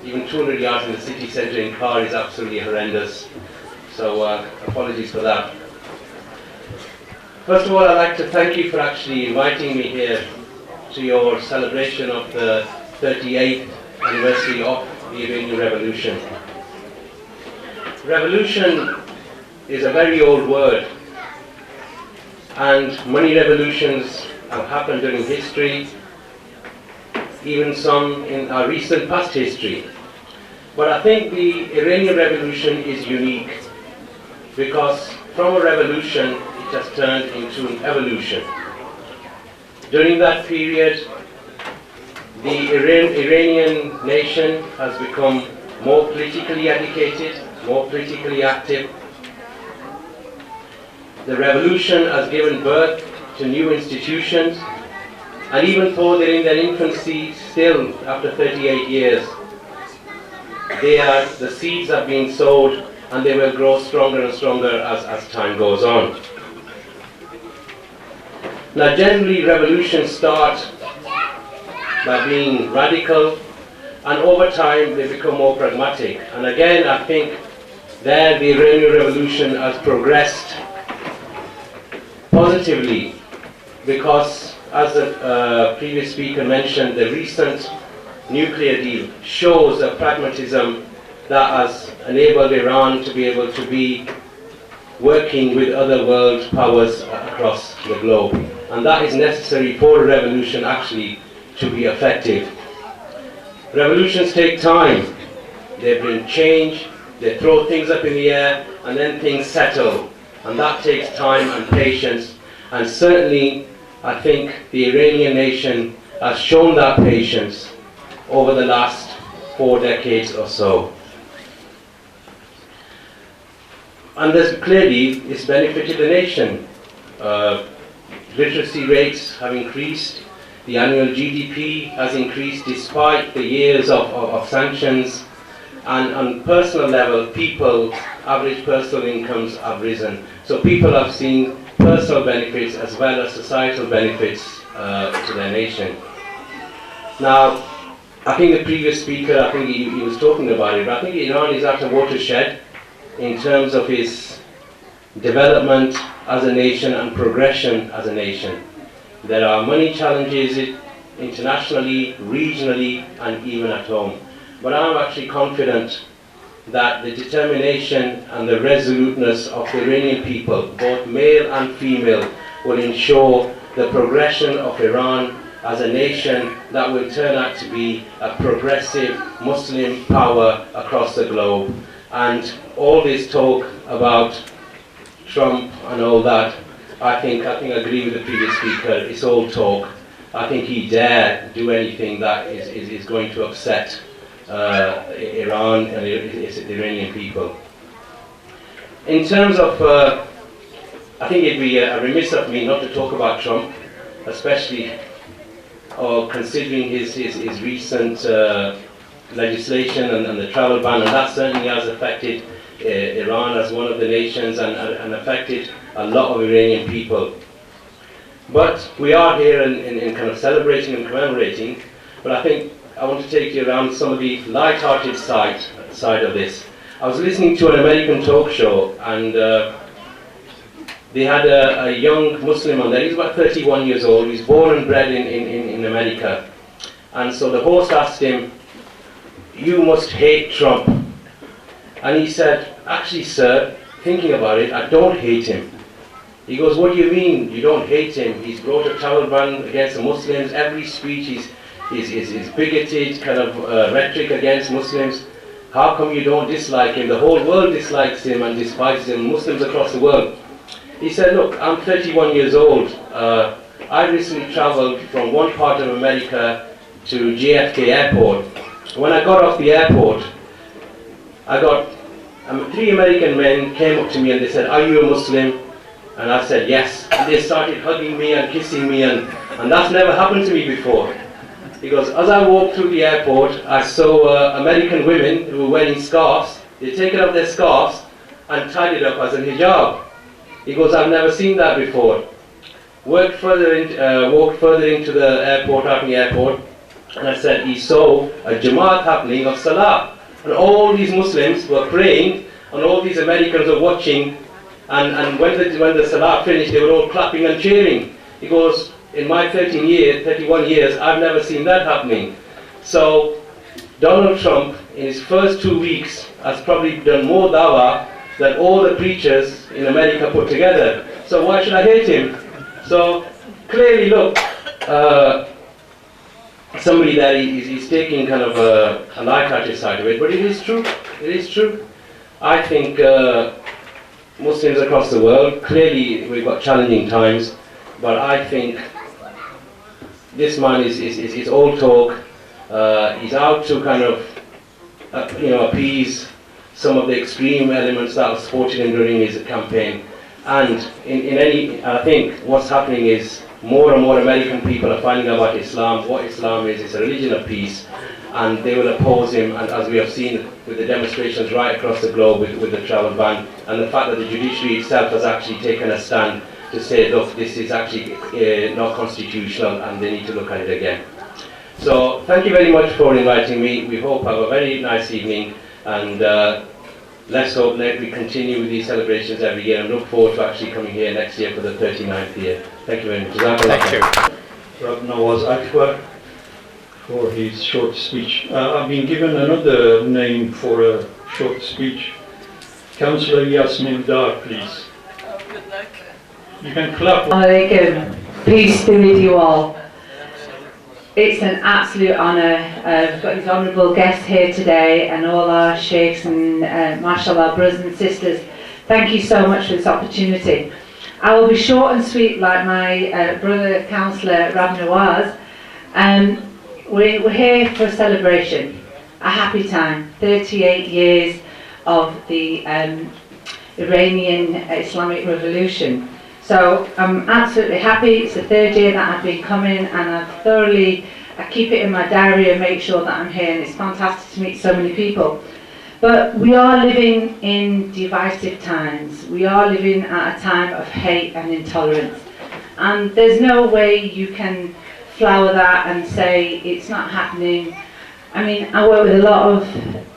even 200 yards in the city centre in car is absolutely horrendous. So apologies for that. First of all, I'd like to thank you for actually inviting me here to your celebration of the 38th anniversary of the Iranian Revolution. Revolution is a very old word, and many revolutions have happened during history, even some in our recent past history. But I think the Iranian Revolution is unique because from a revolution it has turned into an evolution. During that period, the Iranian nation has become more politically educated, more politically active. The revolution has given birth to new institutions, and even though they're in their infancy still after 38 years, the seeds are being sowed and they will grow stronger and stronger as time goes on. Now generally revolutions start by being radical, and over time they become more pragmatic. And again, I think there the Iranian Revolution has progressed positively because, as the previous speaker mentioned, the recent nuclear deal shows a pragmatism that has enabled Iran to be able to be working with other world powers across the globe. And that is necessary for a revolution actually to be effective. Revolutions take time. They bring change, they throw things up in the air, and then things settle. And that takes time and patience. And certainly, I think the Iranian nation has shown that patience over the last 4 decades or so. And there's clearly, it's benefited the nation. Literacy rates have increased. The annual GDP has increased despite the years of sanctions. And on personal level, average personal incomes have risen. So people have seen personal benefits as well as societal benefits to their nation. Now, I think the previous speaker, I think he was talking about it, but I think Iran is at a watershed in terms of its development as a nation and progression as a nation. There are many challenges internationally, regionally, and even at home. But I'm actually confident that the determination and the resoluteness of the Iranian people, both male and female, will ensure the progression of Iran as a nation that will turn out to be a progressive Muslim power across the globe. And all this talk about Trump and all that, I think I agree with the previous speaker, it's all talk. I think he dare do anything that is going to upset Iran and the Iranian people. In terms of, I think it'd be remiss of me not to talk about Trump, especially considering his recent legislation and the travel ban, and that certainly has affected Iran as one of the nations and affected a lot of Iranian people. But we are here in kind of celebrating and commemorating, but I think I want to take you around some of the light-hearted side of this. I was listening to an American talk show, and they had a young Muslim on there. He's about 31 years old. He's born and bred in America. And so the host asked him, "You must hate Trump." And he said, "Actually, sir, thinking about it, I don't hate him." He goes, "What do you mean you don't hate him? He's brought a travel ban against the Muslims. Every speech is bigoted, kind of rhetoric against Muslims. How come you don't dislike him? The whole world dislikes him and despises him, Muslims across the world." He said, "Look, I'm 31 years old. I recently traveled from one part of America to JFK airport. When I got off the airport, I got 3 American men came up to me and they said, 'Are you a Muslim?' And I said, 'Yes.' And they started hugging me and kissing me, and that's never happened to me before." Because as I walked through the airport, I saw American women who were wearing scarves. They'd taken off their scarves and tied it up as a hijab. He goes, "I've never seen that before." Walked further into the airport, out in the airport, and I said he saw a Jamaat happening of Salah. And all these Muslims were praying, and all these Americans were watching, and when the Salah finished, they were all clapping and cheering. He goes, "In my 31 years, I've never seen that happening." So Donald Trump, in his first 2 weeks, has probably done more dawah than all the preachers in America put together. So why should I hate him? So clearly, look, somebody there is taking kind of a light-hearted side of it, but it is true. It is true. I think Muslims across the world, clearly we've got challenging times, but I think this man is all talk. He's out to kind of appease some of the extreme elements that were supporting him during his campaign. And I think what's happening is more and more American people are finding out about Islam, what Islam is. It's a religion of peace, and they will oppose him, and as we have seen with the demonstrations right across the globe with the travel ban, and the fact that the judiciary itself has actually taken a stand to say, look, this is actually not constitutional and they need to look at it again. So thank you very much for inviting me. We hope you have a very nice evening, and let's hope that we continue with these celebrations every year, and look forward to actually coming here next year for the 39th year. Thank you very much. Thank you. Rabbi Nawaz Akbar for his short speech. I've been given another name for a short speech. Councillor Yasmin Dar, please. You can clap. Alaikum. Peace be with you all. It's an absolute honour. We've got these honourable guests here today, and all our sheikhs and mashallah brothers and sisters. Thank you so much for this opportunity. I will be short and sweet like my brother councillor Rabbi Nawaz. We're here for a celebration, a happy time. 38 years of the Iranian Islamic Revolution. So I'm absolutely happy. It's the 3rd year that I've been coming, and I keep it in my diary and make sure that I'm here, and it's fantastic to meet so many people. But we are living in divisive times. We are living at a time of hate and intolerance. And there's no way you can flower that and say it's not happening. I mean, I work with a lot of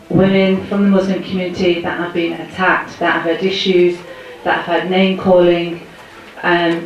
women from the Muslim community that have been attacked, that have had issues, that have had name calling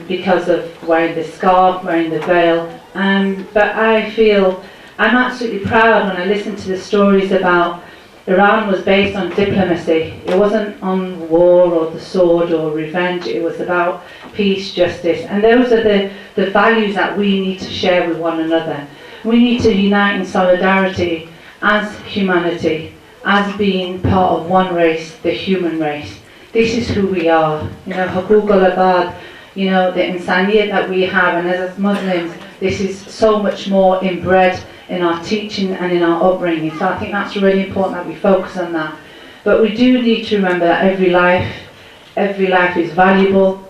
because of wearing the scarf, wearing the veil. But I feel I'm absolutely proud when I listen to the stories about Iran was based on diplomacy. It wasn't on war or the sword or revenge. It was about peace, justice. And those are the values that we need to share with one another. We need to unite in solidarity as humanity, as being part of one race, the human race. This is who we are. You know, Hukuk al-Ibad, you know, the insaniyat that we have, and as Muslims, this is so much more inbred in our teaching and in our upbringing. So I think that's really important that we focus on that. But we do need to remember that every life is valuable,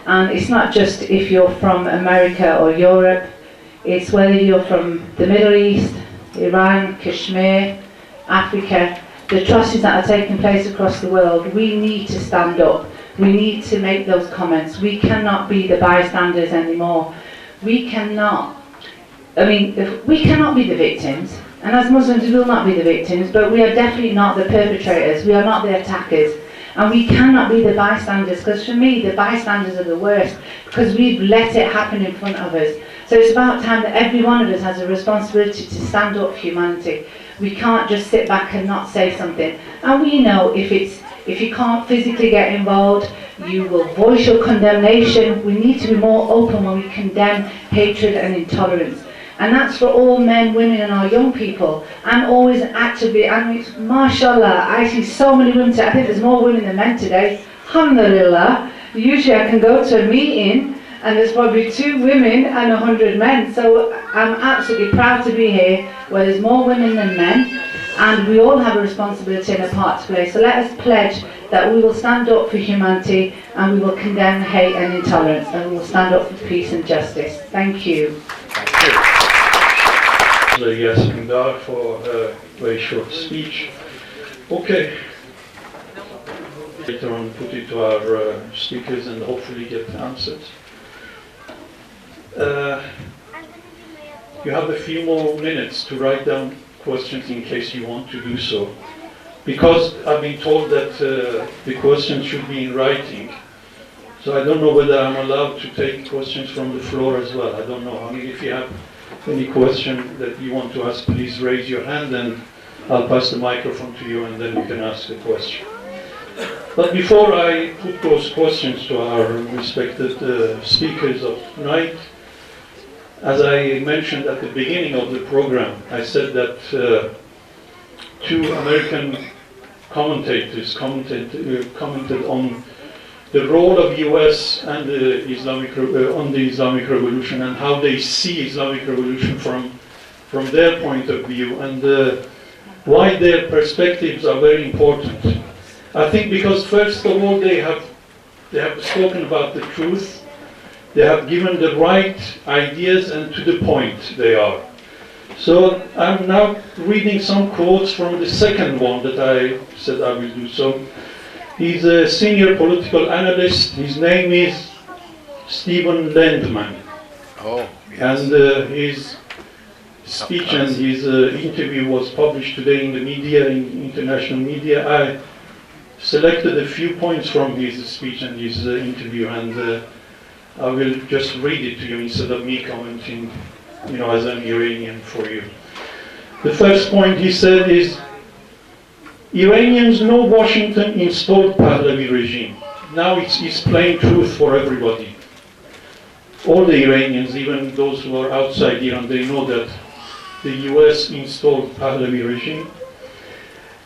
and it's not just if you're from America or Europe, it's whether you're from the Middle East, Iran, Kashmir, Africa, the atrocities that are taking place across the world. We need to stand up. We need to make those comments. We cannot be the bystanders anymore. We cannot be the victims, and as Muslims we will not be the victims, but we are definitely not the perpetrators, we are not the attackers, and we cannot be the bystanders, because for me the bystanders are the worst, because we've let it happen in front of us. So it's about time that every one of us has a responsibility to stand up for humanity. We can't just sit back and not say something, and we know if you can't physically get involved, you will voice your condemnation. We need to be more open when we condemn hatred and intolerance. And that's for all men, women and our young people. I'm always actively, mashallah, I see so many women today. I think there's more women than men today. Alhamdulillah. Usually I can go to a meeting and there's probably 2 women and 100 men. So I'm absolutely proud to be here where there's more women than men. And we all have a responsibility and a part to play. So let us pledge that we will stand up for humanity and we will condemn hate and intolerance, and we will stand up for peace and justice. Thank you. Yasin Dar for a very short speech. Okay. Later on put it to our speakers and hopefully get answers. You have a few more minutes to write down questions in case you want to do so. Because I've been told that the questions should be in writing. So I don't know whether I'm allowed to take questions from the floor as well. I don't know. I mean, if you have any question that you want to ask, please raise your hand and I'll pass the microphone to you and then you can ask the question. But before I put those questions to our respected speakers of tonight, as I mentioned at the beginning of the program, I said that 2 American commentators commented on the role of US and the Islamic Revolution and how they see Islamic Revolution from their point of view, and why their perspectives are very important. I think because first of all they have spoken about the truth, they have given the right ideas and to the point they are. So I'm now reading some quotes from the second one that I said I will do so. He's a senior political analyst. His name is Stephen Landman. Oh, yes. And his speech and his interview was published today in the media, in international media. I selected a few points from his speech and his interview, and I will just read it to you instead of me commenting, as an Iranian for you. The first point he said is, Iranians know Washington installed Pahlavi regime. Now it's plain truth for everybody. All the Iranians, even those who are outside Iran, they know that the US installed Pahlavi regime.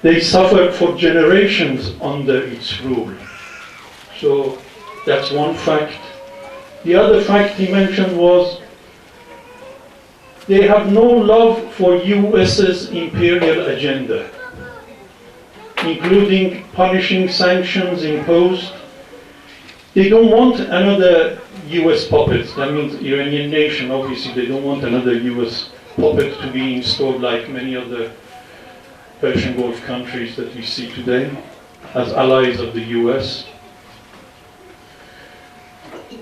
They suffered for generations under its rule. So that's one fact. The other fact he mentioned was they have no love for US's imperial agenda, including punishing sanctions imposed. They don't want another US puppet. That means Iranian nation, obviously. They don't want another US puppet to be installed like many of the Persian Gulf countries that we see today as allies of the US.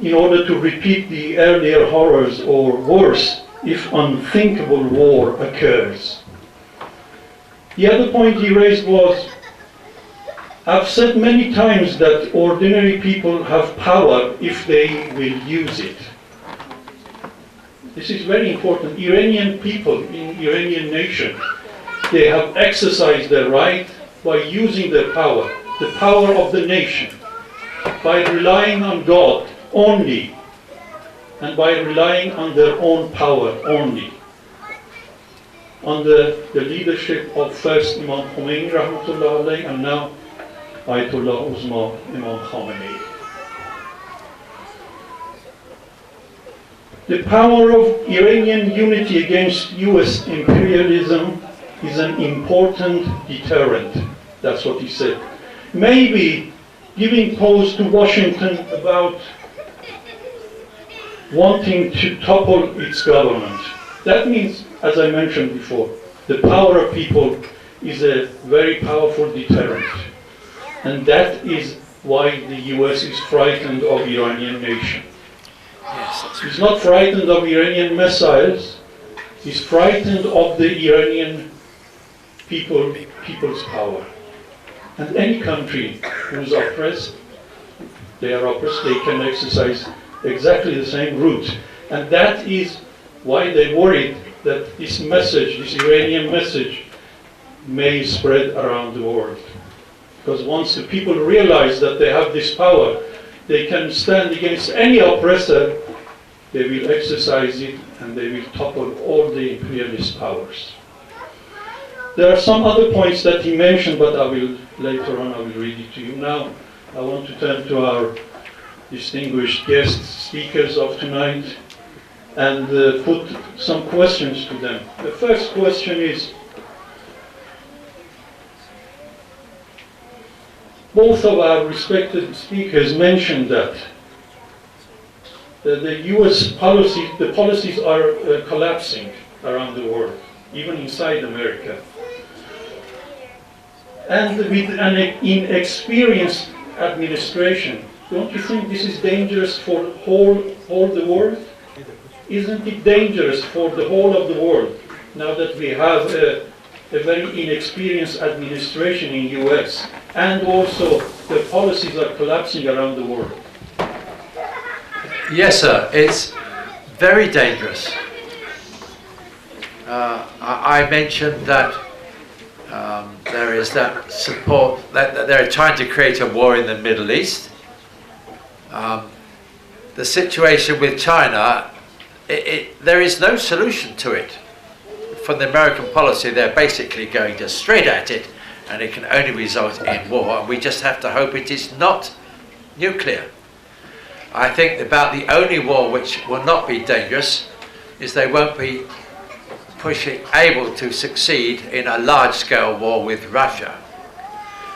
In order to repeat the earlier horrors, or worse, if unthinkable war occurs. The other point he raised was I've said many times that ordinary people have power if they will use it. This is very important. Iranian people in Iranian nation, they have exercised their right by using their power, the power of the nation, by relying on God only, and by relying on their own power only. Under the leadership of first Imam Khomeini rahmatullah alayhi, and now Ayatollah Uzma Imam Khamenei. The power of Iranian unity against US imperialism is an important deterrent. That's what he said. Maybe giving pause to Washington about wanting to topple its government. That means, as I mentioned before, the power of people is a very powerful deterrent. And that is why the US is frightened of Iranian nation. He's not frightened of Iranian missiles, he's frightened of the Iranian people's power. And any country who's oppressed, they can exercise exactly the same route. And that is why they worried that this message, this Iranian message, may spread around the world. Because once the people realize that they have this power, they can stand against any oppressor, they will exercise it and they will topple all the imperialist powers. There are some other points that he mentioned, but later on I will read it to you. Now I want to turn to our distinguished guest speakers of tonight and put some questions to them. The first question is, both of our respected speakers mentioned that the US policies, the policies are collapsing around the world, even inside America. And with an inexperienced administration, don't you think this is dangerous for all the world? Isn't it dangerous for the whole of the world now that we have a very inexperienced administration in US, and also the policies are collapsing around the world? Yes, sir, it's very dangerous. I mentioned that there is that support, that they're trying to create a war in the Middle East. The situation with China, there is no solution to it. From the American policy, they're basically going just straight at it, and it can only result in war, and we just have to hope it is not nuclear. I think about the only war which will not be dangerous is they won't be able to succeed in a large-scale war with Russia.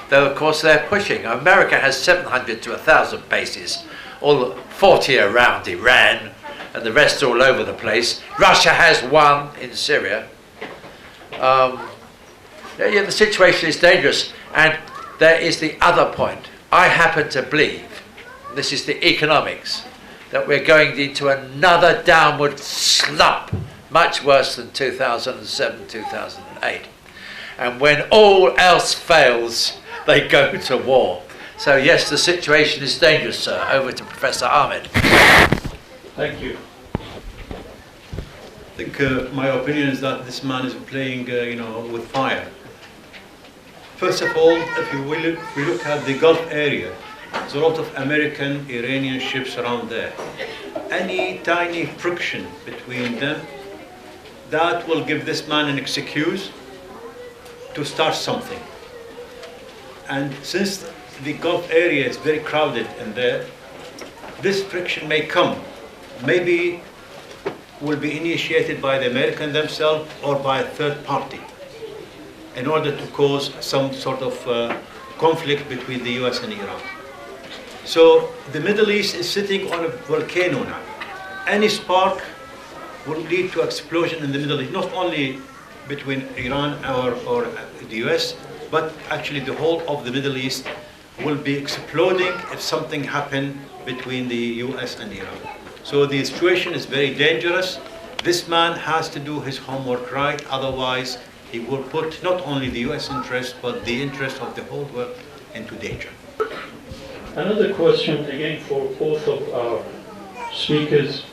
Though of course they're pushing. America has 700 to 1,000 bases, all 40 around Iran, and the rest all over the place. Russia has one in Syria. The situation is dangerous, and there is the other point. I happen to believe, this is the economics, that we're going into another downward slump, much worse than 2007, 2008. And when all else fails, they go to war. So yes, the situation is dangerous, sir. Over to Professor Ahmed. Thank you. I think my opinion is that this man is playing, with fire. First of all, if we look at the Gulf area, there's a lot of American, Iranian ships around there. Any tiny friction between them, that will give this man an excuse to start something. And since the Gulf area is very crowded in there, this friction may come. Maybe will be initiated by the Americans themselves or by a third party in order to cause some sort of conflict between the US and Iran. So the Middle East is sitting on a volcano now. Any spark will lead to explosion in the Middle East, not only between Iran or the US, but actually the whole of the Middle East will be exploding if something happens between the US and Iran. So the situation is very dangerous. This man has to do his homework right, otherwise he will put not only the US interest, but the interest of the whole world into danger. Another question again for both of our speakers.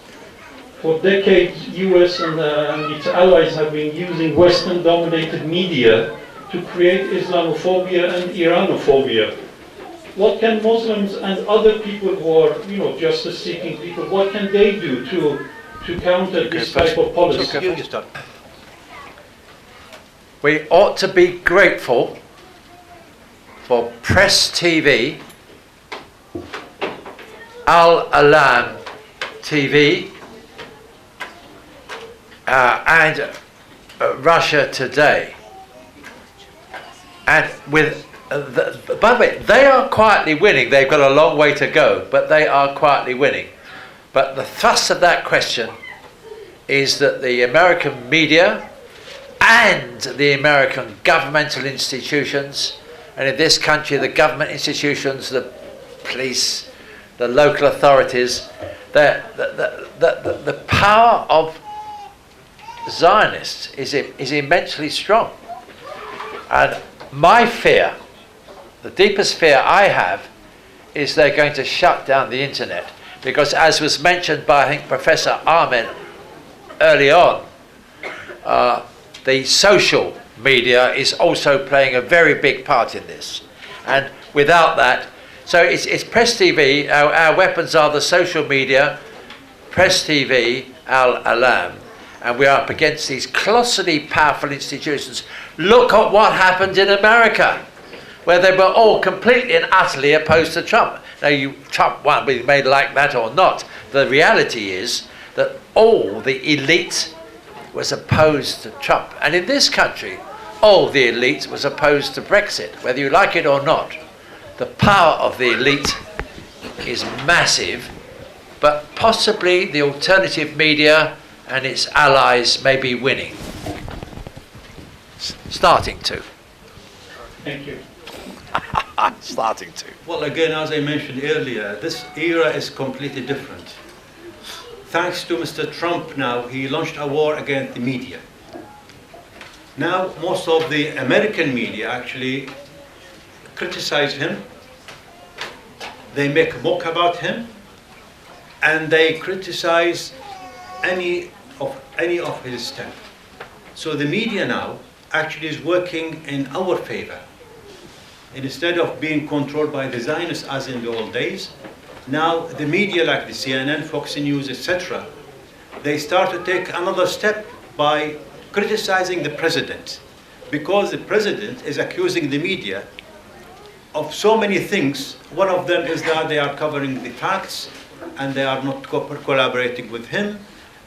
For decades, US and its allies have been using Western-dominated media to create Islamophobia and Iranophobia. What can Muslims and other people who are, justice-seeking people, what can they do to counter this type of policy? We ought to be grateful for Press TV, Al-Alam TV, and Russia Today. And by the way, they are quietly winning. They've got a long way to go, but they are quietly winning. But the thrust of that question is that the American media and the American governmental institutions, and in this country the government institutions, the police, the local authorities, the power of Zionists is immensely strong. And my fear, the deepest fear I have, is they're going to shut down the internet. Because as was mentioned by, I think, Professor Ahmed early on, the social media is also playing a very big part in this. And without that, so it's Press TV, our weapons are the social media, Press TV, Al-Alam, and we are up against these colossally powerful institutions. Look at what happened in America, where they were all completely and utterly opposed to Trump. Now, Trump won, whether you may like that or not. The reality is that all the elite was opposed to Trump. And in this country, all the elite was opposed to Brexit, whether you like it or not. The power of the elite is massive, but possibly the alternative media and its allies may be winning. Starting to. Thank you. Starting to. Well, again, as I mentioned earlier, this era is completely different. Thanks to Mr. Trump now, he launched a war against the media. Now, most of the American media actually criticize him. They make mock about him, and they criticize any of his steps. So the media now actually is working in our favor. Instead of being controlled by the Zionists as in the old days, now the media like the CNN, Fox News, etc., they start to take another step by criticizing the president, because the president is accusing the media of so many things. One of them is that they are covering the facts and they are not collaborating with him,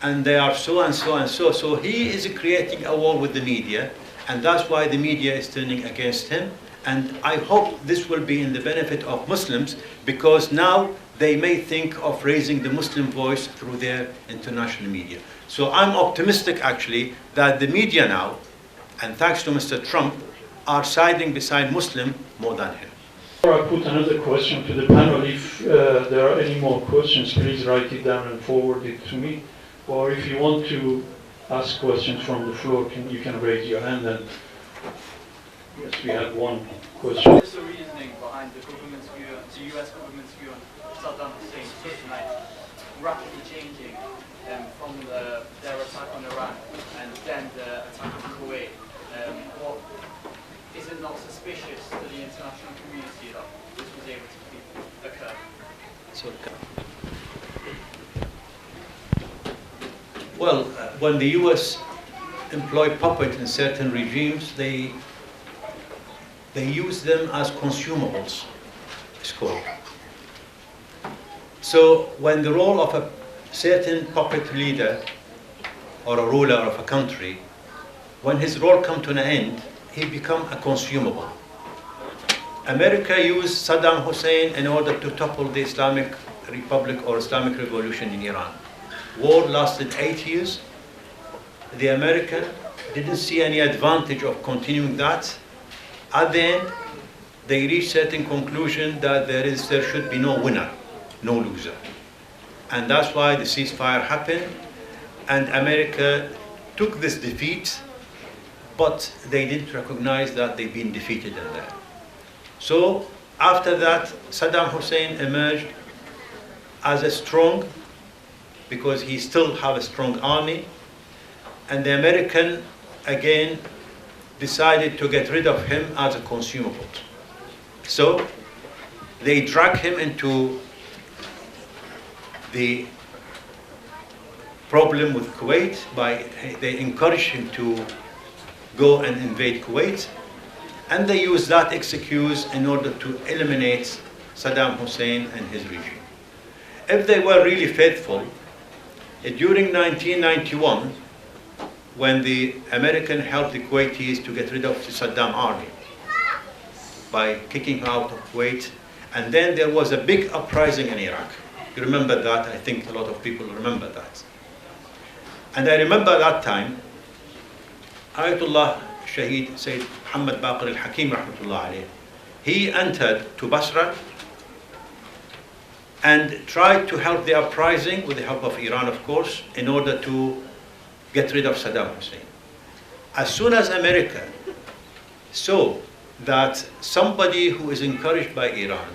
and they are so and so and so. So he is creating a war with the media, and that's why the media is turning against him. And I hope this will be in the benefit of Muslims, because now they may think of raising the Muslim voice through their international media. So I'm optimistic actually that the media now, and thanks to Mr. Trump, are siding beside Muslim more than him. Before I put another question to the panel, if there are any more questions, please write it down and forward it to me. Or if you want to ask questions from the floor, you can raise your hand. And yes, we have one question. What is the reasoning behind the US government's view on Saddam Hussein's kryptonite rapidly changing from their attack on Iran and then the attack on Kuwait? Is it not suspicious to the international community that this was able to occur? Well, when the US employ puppets in certain regimes, they use them as consumables, it's called. So when the role of a certain puppet leader or a ruler of a country, when his role comes to an end, he becomes a consumable. America used Saddam Hussein in order to topple the Islamic Republic or Islamic Revolution in Iran. War lasted 8 years. The American didn't see any advantage of continuing that. At the end, they reached certain conclusion that there should be no winner, no loser. And that's why the ceasefire happened, and America took this defeat, but they didn't recognize that they've been defeated in there. So After that, Saddam Hussein emerged as a strong, because he still have a strong army, and the American again decided to get rid of him as a consumable. So they drag him into the problem with Kuwait they encourage him to go and invade Kuwait, and they use that excuse in order to eliminate Saddam Hussein and his regime. If they were really faithful, during 1991, when the American helped the Kuwaitis to get rid of the Saddam army by kicking him out of Kuwait, and then there was a big uprising in Iraq. You remember that? I think a lot of people remember that. And I remember that time, Ayatollah Shaheed Sayyid Muhammad Baqir al-Hakim rahmatullah alayh, he entered to Basra and tried to help the uprising with the help of Iran, of course, in order to get rid of Saddam Hussein. As soon as America saw that somebody who is encouraged by Iran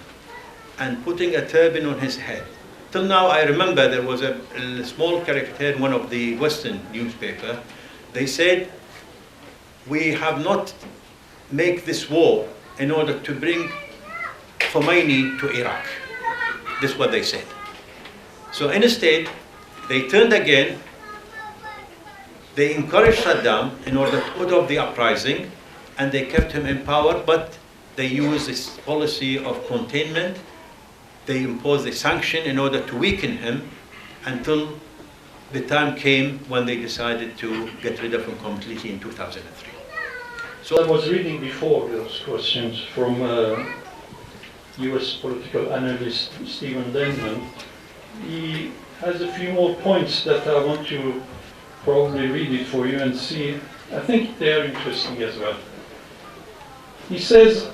and putting a turban on his head, till now I remember there was a small caricature in one of the Western newspapers. They said, we have not made this war in order to bring Khomeini to Iraq. This is what they said. So instead, they turned again. They encouraged Saddam in order to put off the uprising, and they kept him in power, but they used this policy of containment. They imposed a sanction in order to weaken him until the time came when they decided to get rid of him completely in 2003. So I was reading before those questions from US political analyst Stephen Denman. He has a few more points that I want to probably read it for you and see. I think they are interesting as well. He says,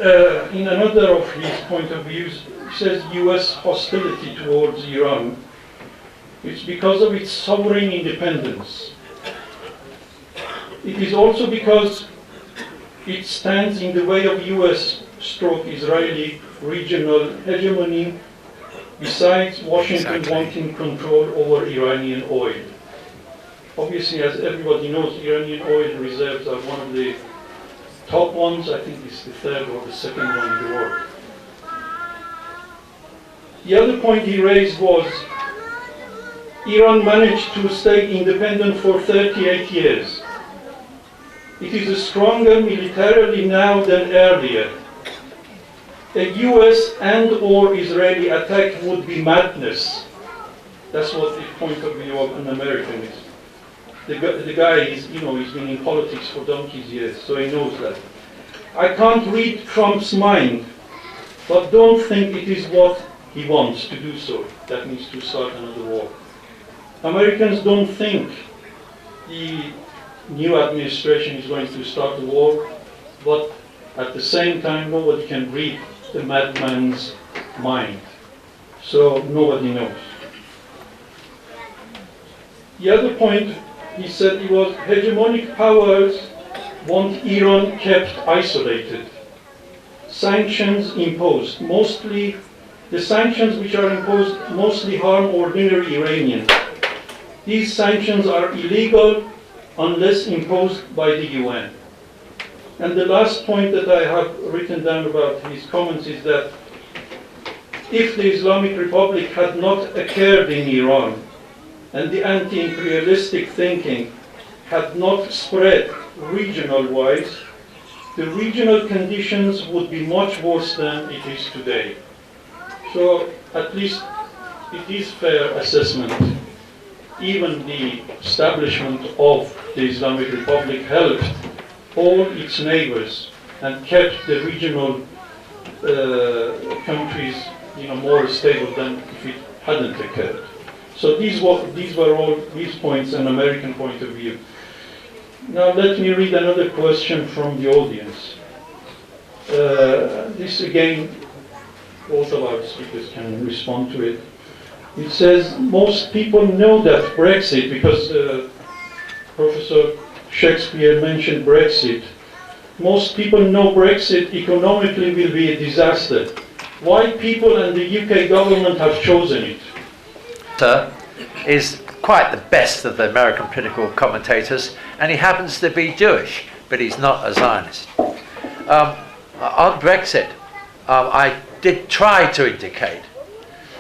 in another of his point of views, he says US hostility towards Iran, it's because of its sovereign independence. It is also because it stands in the way of US/Israeli regional hegemony, besides Washington wanting control over Iranian oil. Obviously, as everybody knows, Iranian oil reserves are one of the top ones. I think it's the third or the second one in the world. The other point he raised was Iran managed to stay independent for 38 years. It is stronger militarily now than earlier. A US and/or Israeli attack would be madness. That's what the point of view of an American is. The guy is, he's been in politics for donkey's years, so he knows that. I can't read Trump's mind, but don't think it is what he wants to do so. That means to start another war. Americans don't think the new administration is going to start the war, but at the same time, nobody can read the madman's mind. So nobody knows. The other point he said it was hegemonic powers want Iran kept isolated. Sanctions imposed, the sanctions which are imposed mostly harm ordinary Iranians. These sanctions are illegal unless imposed by the UN. And the last point that I have written down about his comments is that if the Islamic Republic had not occurred in Iran and the anti-imperialistic thinking had not spread regional-wise, the regional conditions would be much worse than it is today. So at least it is fair assessment. Even the establishment of the Islamic Republic helped all its neighbors and kept the regional countries more stable than if it hadn't occurred. So these were all these points, an American point of view. Now let me read another question from the audience. This again, both of our speakers can respond to it. It says, most people know that Brexit, because Professor Shakespeare mentioned Brexit, most people know Brexit economically will be a disaster. why people and the UK government have chosen it. Is quite the best of the American political commentators, and he happens to be Jewish, but he's not a Zionist. On Brexit, I did try to indicate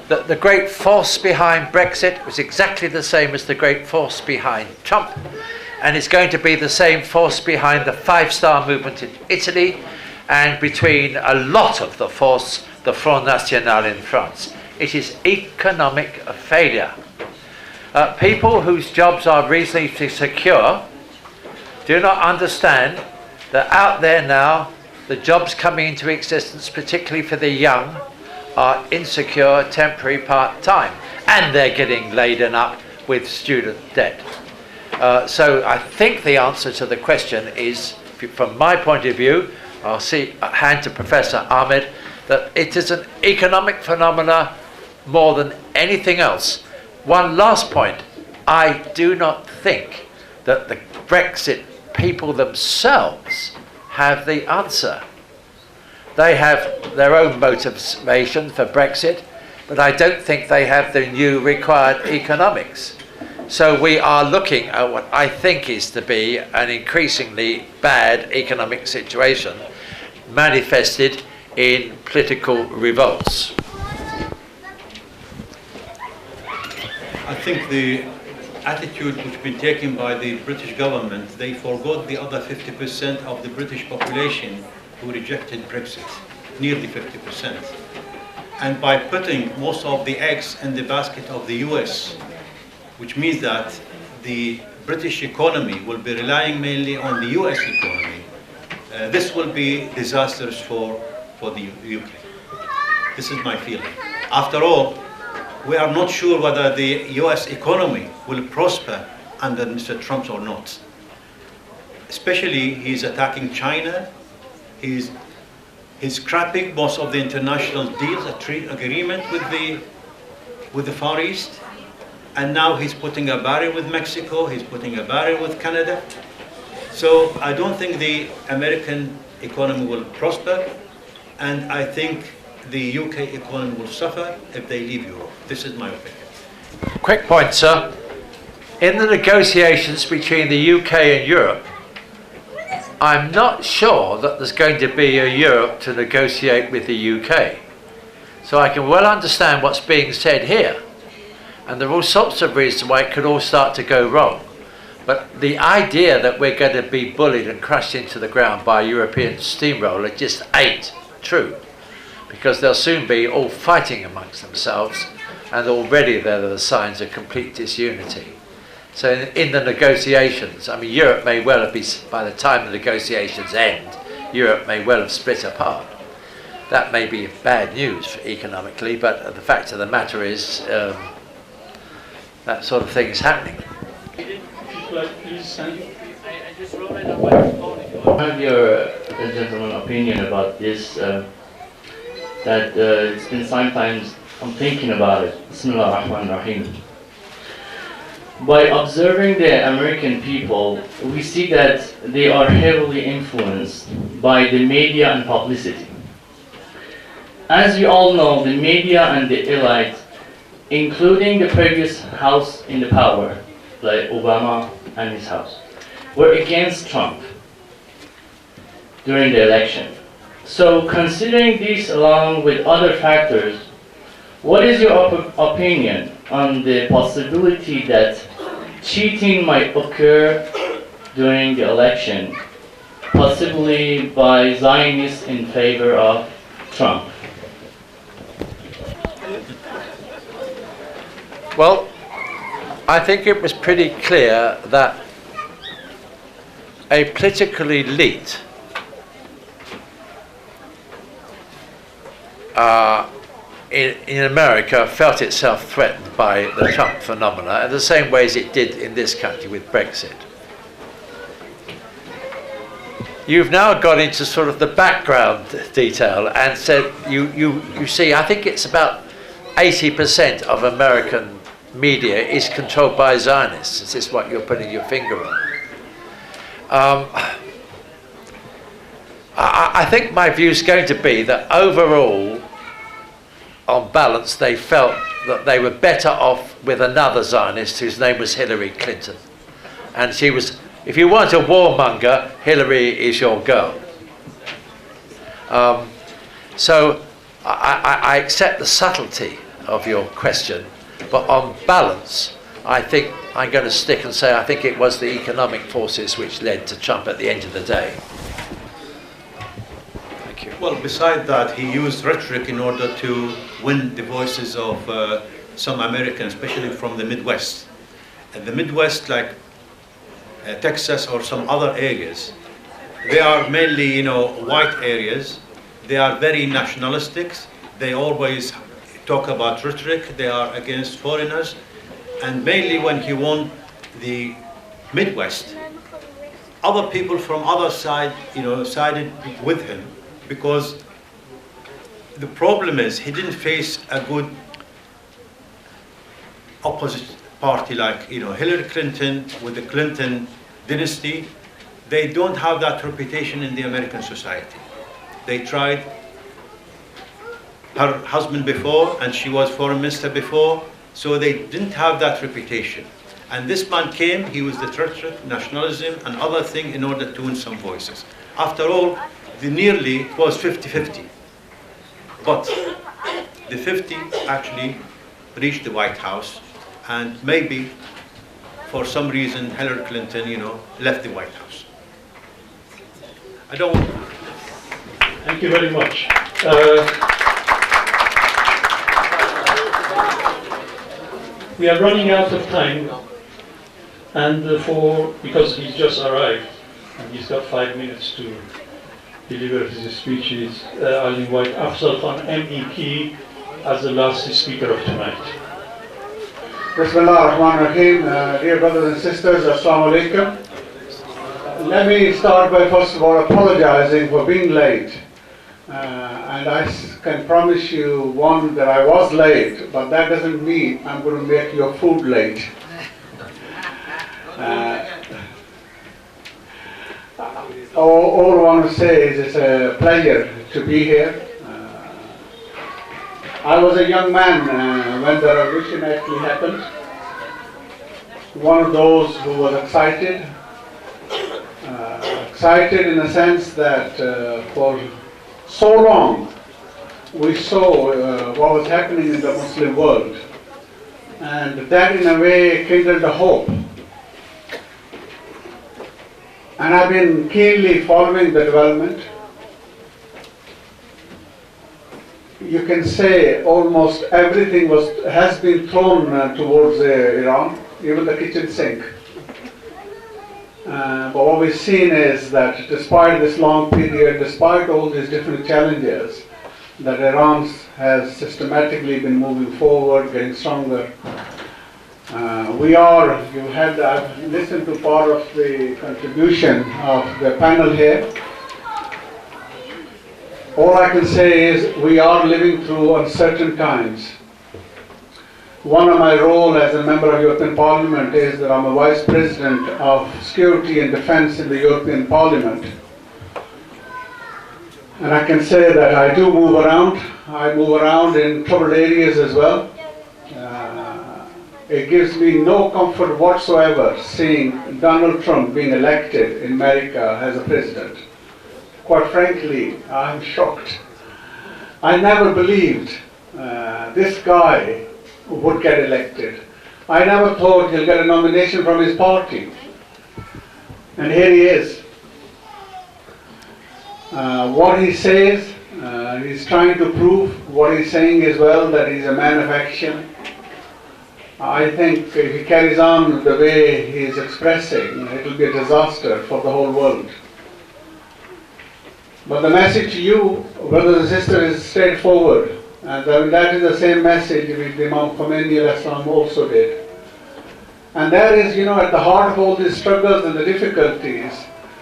that the great force behind Brexit was exactly the same as the great force behind Trump, and it's going to be the same force behind the five-star movement in Italy and between a lot of the force, the Front National in France. It is economic failure. People whose jobs are reasonably secure do not understand that out there now, the jobs coming into existence, particularly for the young, are insecure, temporary, part-time, and they're getting laden up with student debt. So I think the answer to the question is, from my point of view, I'll hand to Professor Ahmed, that it is an economic phenomena more than anything else. One last point, I do not think that the Brexit people themselves have the answer. They have their own motivation for Brexit, but I don't think they have the new required economics. So we are looking at what I think is to be an increasingly bad economic situation manifested in political revolts. I think the attitude which has been taken by the British government, they forgot the other 50% of the British population who rejected Brexit, nearly 50%. And by putting most of the eggs in the basket of the US, which means that the British economy will be relying mainly on the US economy, this will be disastrous for the UK. This is my feeling. After all, we are not sure whether the US economy will prosper under Mr. Trump or not. Especially, he's attacking China. He's scrapping most of the international deals, a trade agreement with the Far East. And now he's putting a barrier with Mexico, he's putting a barrier with Canada. So I don't think the American economy will prosper, and I think the UK economy will suffer if they leave Europe. This is my opinion. Quick point, sir. In the negotiations between the UK and Europe, I'm not sure that there's going to be a Europe to negotiate with the UK. So I can well understand what's being said here. And there are all sorts of reasons why it could all start to go wrong. But the idea that we're going to be bullied and crushed into the ground by a European steamroller just ain't true. Because they'll soon be all fighting amongst themselves, and already there are the signs of complete disunity. So in the negotiations, I mean, Europe may well have been, by the time the negotiations end, Europe may well have split apart. That may be bad news economically, but the fact of the matter is that sort of thing is happening. I just wrote it on my phone. I have your gentleman's opinion about this, that it's been sometimes, I'm thinking about it. Bismillah ar-Rahman ar-Rahim. By observing the American people, we see that they are heavily influenced by the media and publicity. As we all know, the media and the elite, including the previous house in the power, like Obama and his house, were against Trump during the election. So considering this along with other factors, what is your opinion on the possibility that cheating might occur during the election, possibly by Zionists in favor of Trump? Well, I think it was pretty clear that a political elite in America felt itself threatened by the Trump phenomena in the same way as it did in this country with Brexit. You've now got into sort of the background detail and said, you see, I think it's about 80% of American media is controlled by Zionists. This is what you're putting your finger on. I think my view is going to be that overall on balance, they felt that they were better off with another Zionist whose name was Hillary Clinton. And she was, if you want a warmonger, Hillary is your girl. So I accept the subtlety of your question, but on balance, I think I'm going to stick and say I think it was the economic forces which led to Trump at the end of the day. Thank you. Well, beside that, he used rhetoric in order to win the voices of some Americans, especially from the Midwest. And the Midwest, like Texas or some other areas, they are mainly, you know, white areas. They are very nationalistic. They always talk about rhetoric. They are against foreigners. And mainly when he won the Midwest, other people from other side, you know, sided with him, because the problem is he didn't face a good opposite party like, you know, Hillary Clinton with the Clinton dynasty. They don't have that reputation in the American society. They tried her husband before, and she was foreign minister before, so they didn't have that reputation. And this man came, he was the rhetoric, nationalism, and other thing in order to win some voices. After all, nearly it was 50-50. But the 50 actually reached the White House, and maybe for some reason Hillary Clinton, you know, left the White House. I don't want. Thank you very much. We are running out of time, and because he's just arrived and he's got 5 minutes to deliver his speeches, I'll invite Afzal Khan, MEP, as the last speaker of tonight. Bismillah ar-Rahman ar-Rahim. Dear brothers and sisters, Assalamu alaikum. Let me start by first of all apologizing for being late. And I can promise you, one, that I was late, but that doesn't mean I'm going to make your food late. All I want to say is it's a pleasure to be here. I was a young man when the revolution actually happened. One of those who was excited. Excited in the sense that for so long we saw what was happening in the Muslim world, and that in a way kindled a hope. And I've been keenly following the development. You can say almost everything has been thrown towards Iran, even the kitchen sink. But what we've seen is that despite this long period, despite all these different challenges, that Iran has systematically been moving forward, getting stronger. I've listened to part of the contribution of the panel here. All I can say is we are living through uncertain times. One of my roles as a member of European Parliament is that I'm a Vice President of Security and Defence in the European Parliament. And I can say that I do move around. I move around in troubled areas as well. It gives me no comfort whatsoever seeing Donald Trump being elected in America as a president. Quite frankly, I'm shocked. I never believed this guy would get elected. I never thought he'll get a nomination from his party. And here he is. What he says, he's trying to prove what he's saying as well, that he's a man of action. I think if he carries on the way he's expressing, it will be a disaster for the whole world. But the message to you, brothers and sisters, is straightforward. And that is the same message which Imam Khomeini also did. And that is, at the heart of all these struggles and the difficulties,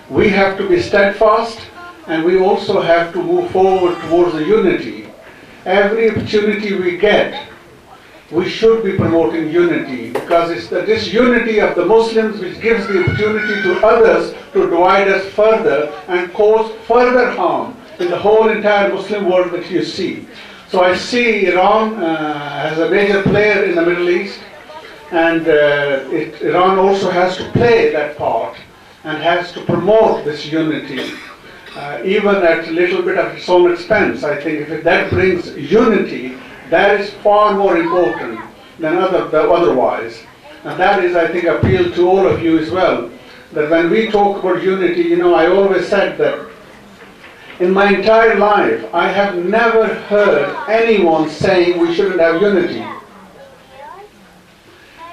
we have to be steadfast, and we also have to move forward towards the unity. Every opportunity we get, we should be promoting unity, because it's this unity of the Muslims which gives the opportunity to others to divide us further and cause further harm in the whole entire Muslim world that you see. So I see Iran as a major player in the Middle East, and Iran also has to play that part and has to promote this unity, even at a little bit of its own expense. I think if that brings unity, that is far more important than otherwise. And that is, I think, appeal to all of you as well, that when we talk about unity, you know, I always said that in my entire life, I have never heard anyone saying we shouldn't have unity.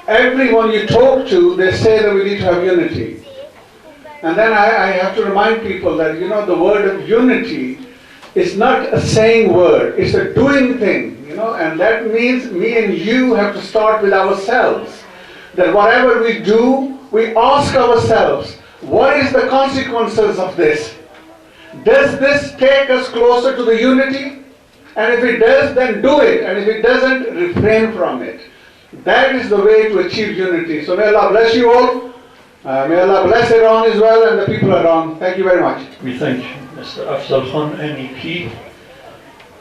Everyone you talk to, they say that we need to have unity. And then I have to remind people that, you know, the word of unity is not a saying word, it's a doing thing, you know, and that means me and you have to start with ourselves. That whatever we do, we ask ourselves, what is the consequences of this? Does this take us closer to the unity? And if it does, then do it. And if it doesn't, refrain from it. That is the way to achieve unity. So may Allah bless you all. May Allah bless Iran as well and the people of Iran. Thank you very much. We thank Mr. Afzal Khan, MEP,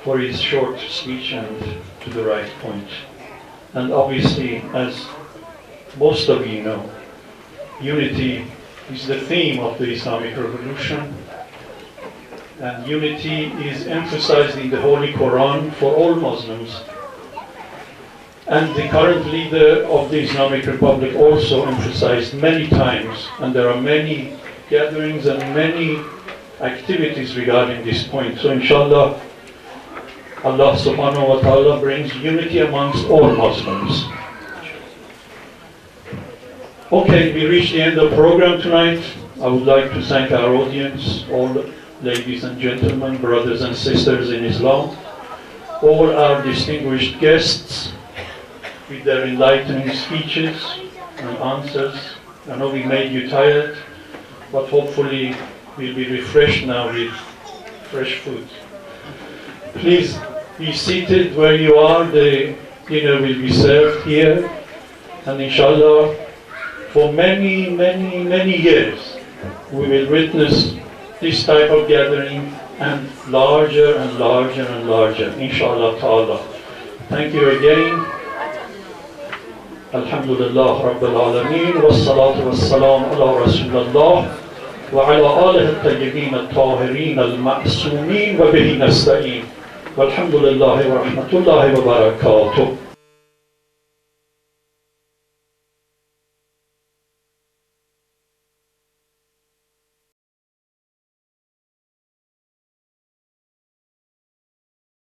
for his short speech and to the right point. And obviously, as most of you know, unity is the theme of the Islamic Revolution, and unity is emphasized in the Holy Quran for all Muslims. And the current leader of the Islamic Republic also emphasized many times, and there are many gatherings and many activities regarding this point. So inshallah, Allah subhanahu wa ta'ala brings unity amongst all Muslims. Okay, we reached the end of the program tonight. I would like to thank our audience, all the ladies and gentlemen, brothers and sisters in Islam, all our distinguished guests with their enlightening speeches and answers. I know we made you tired, but hopefully we'll be refreshed now with fresh food. Please be seated where you are. The dinner will be served here, and inshallah, for many, many, many years, we will witness this type of gathering and larger and larger and larger, inshallah ta'ala. Thank you again. Alhamdulillah Rabbil Alameen, wassalatu wassalamu ala Rasulullah wa ala alihi al-tayyibin al-tahirin al-ma'sumin wa bihi nasta'in. Walhamdulillahi wa rahmatullahi wa barakatuh.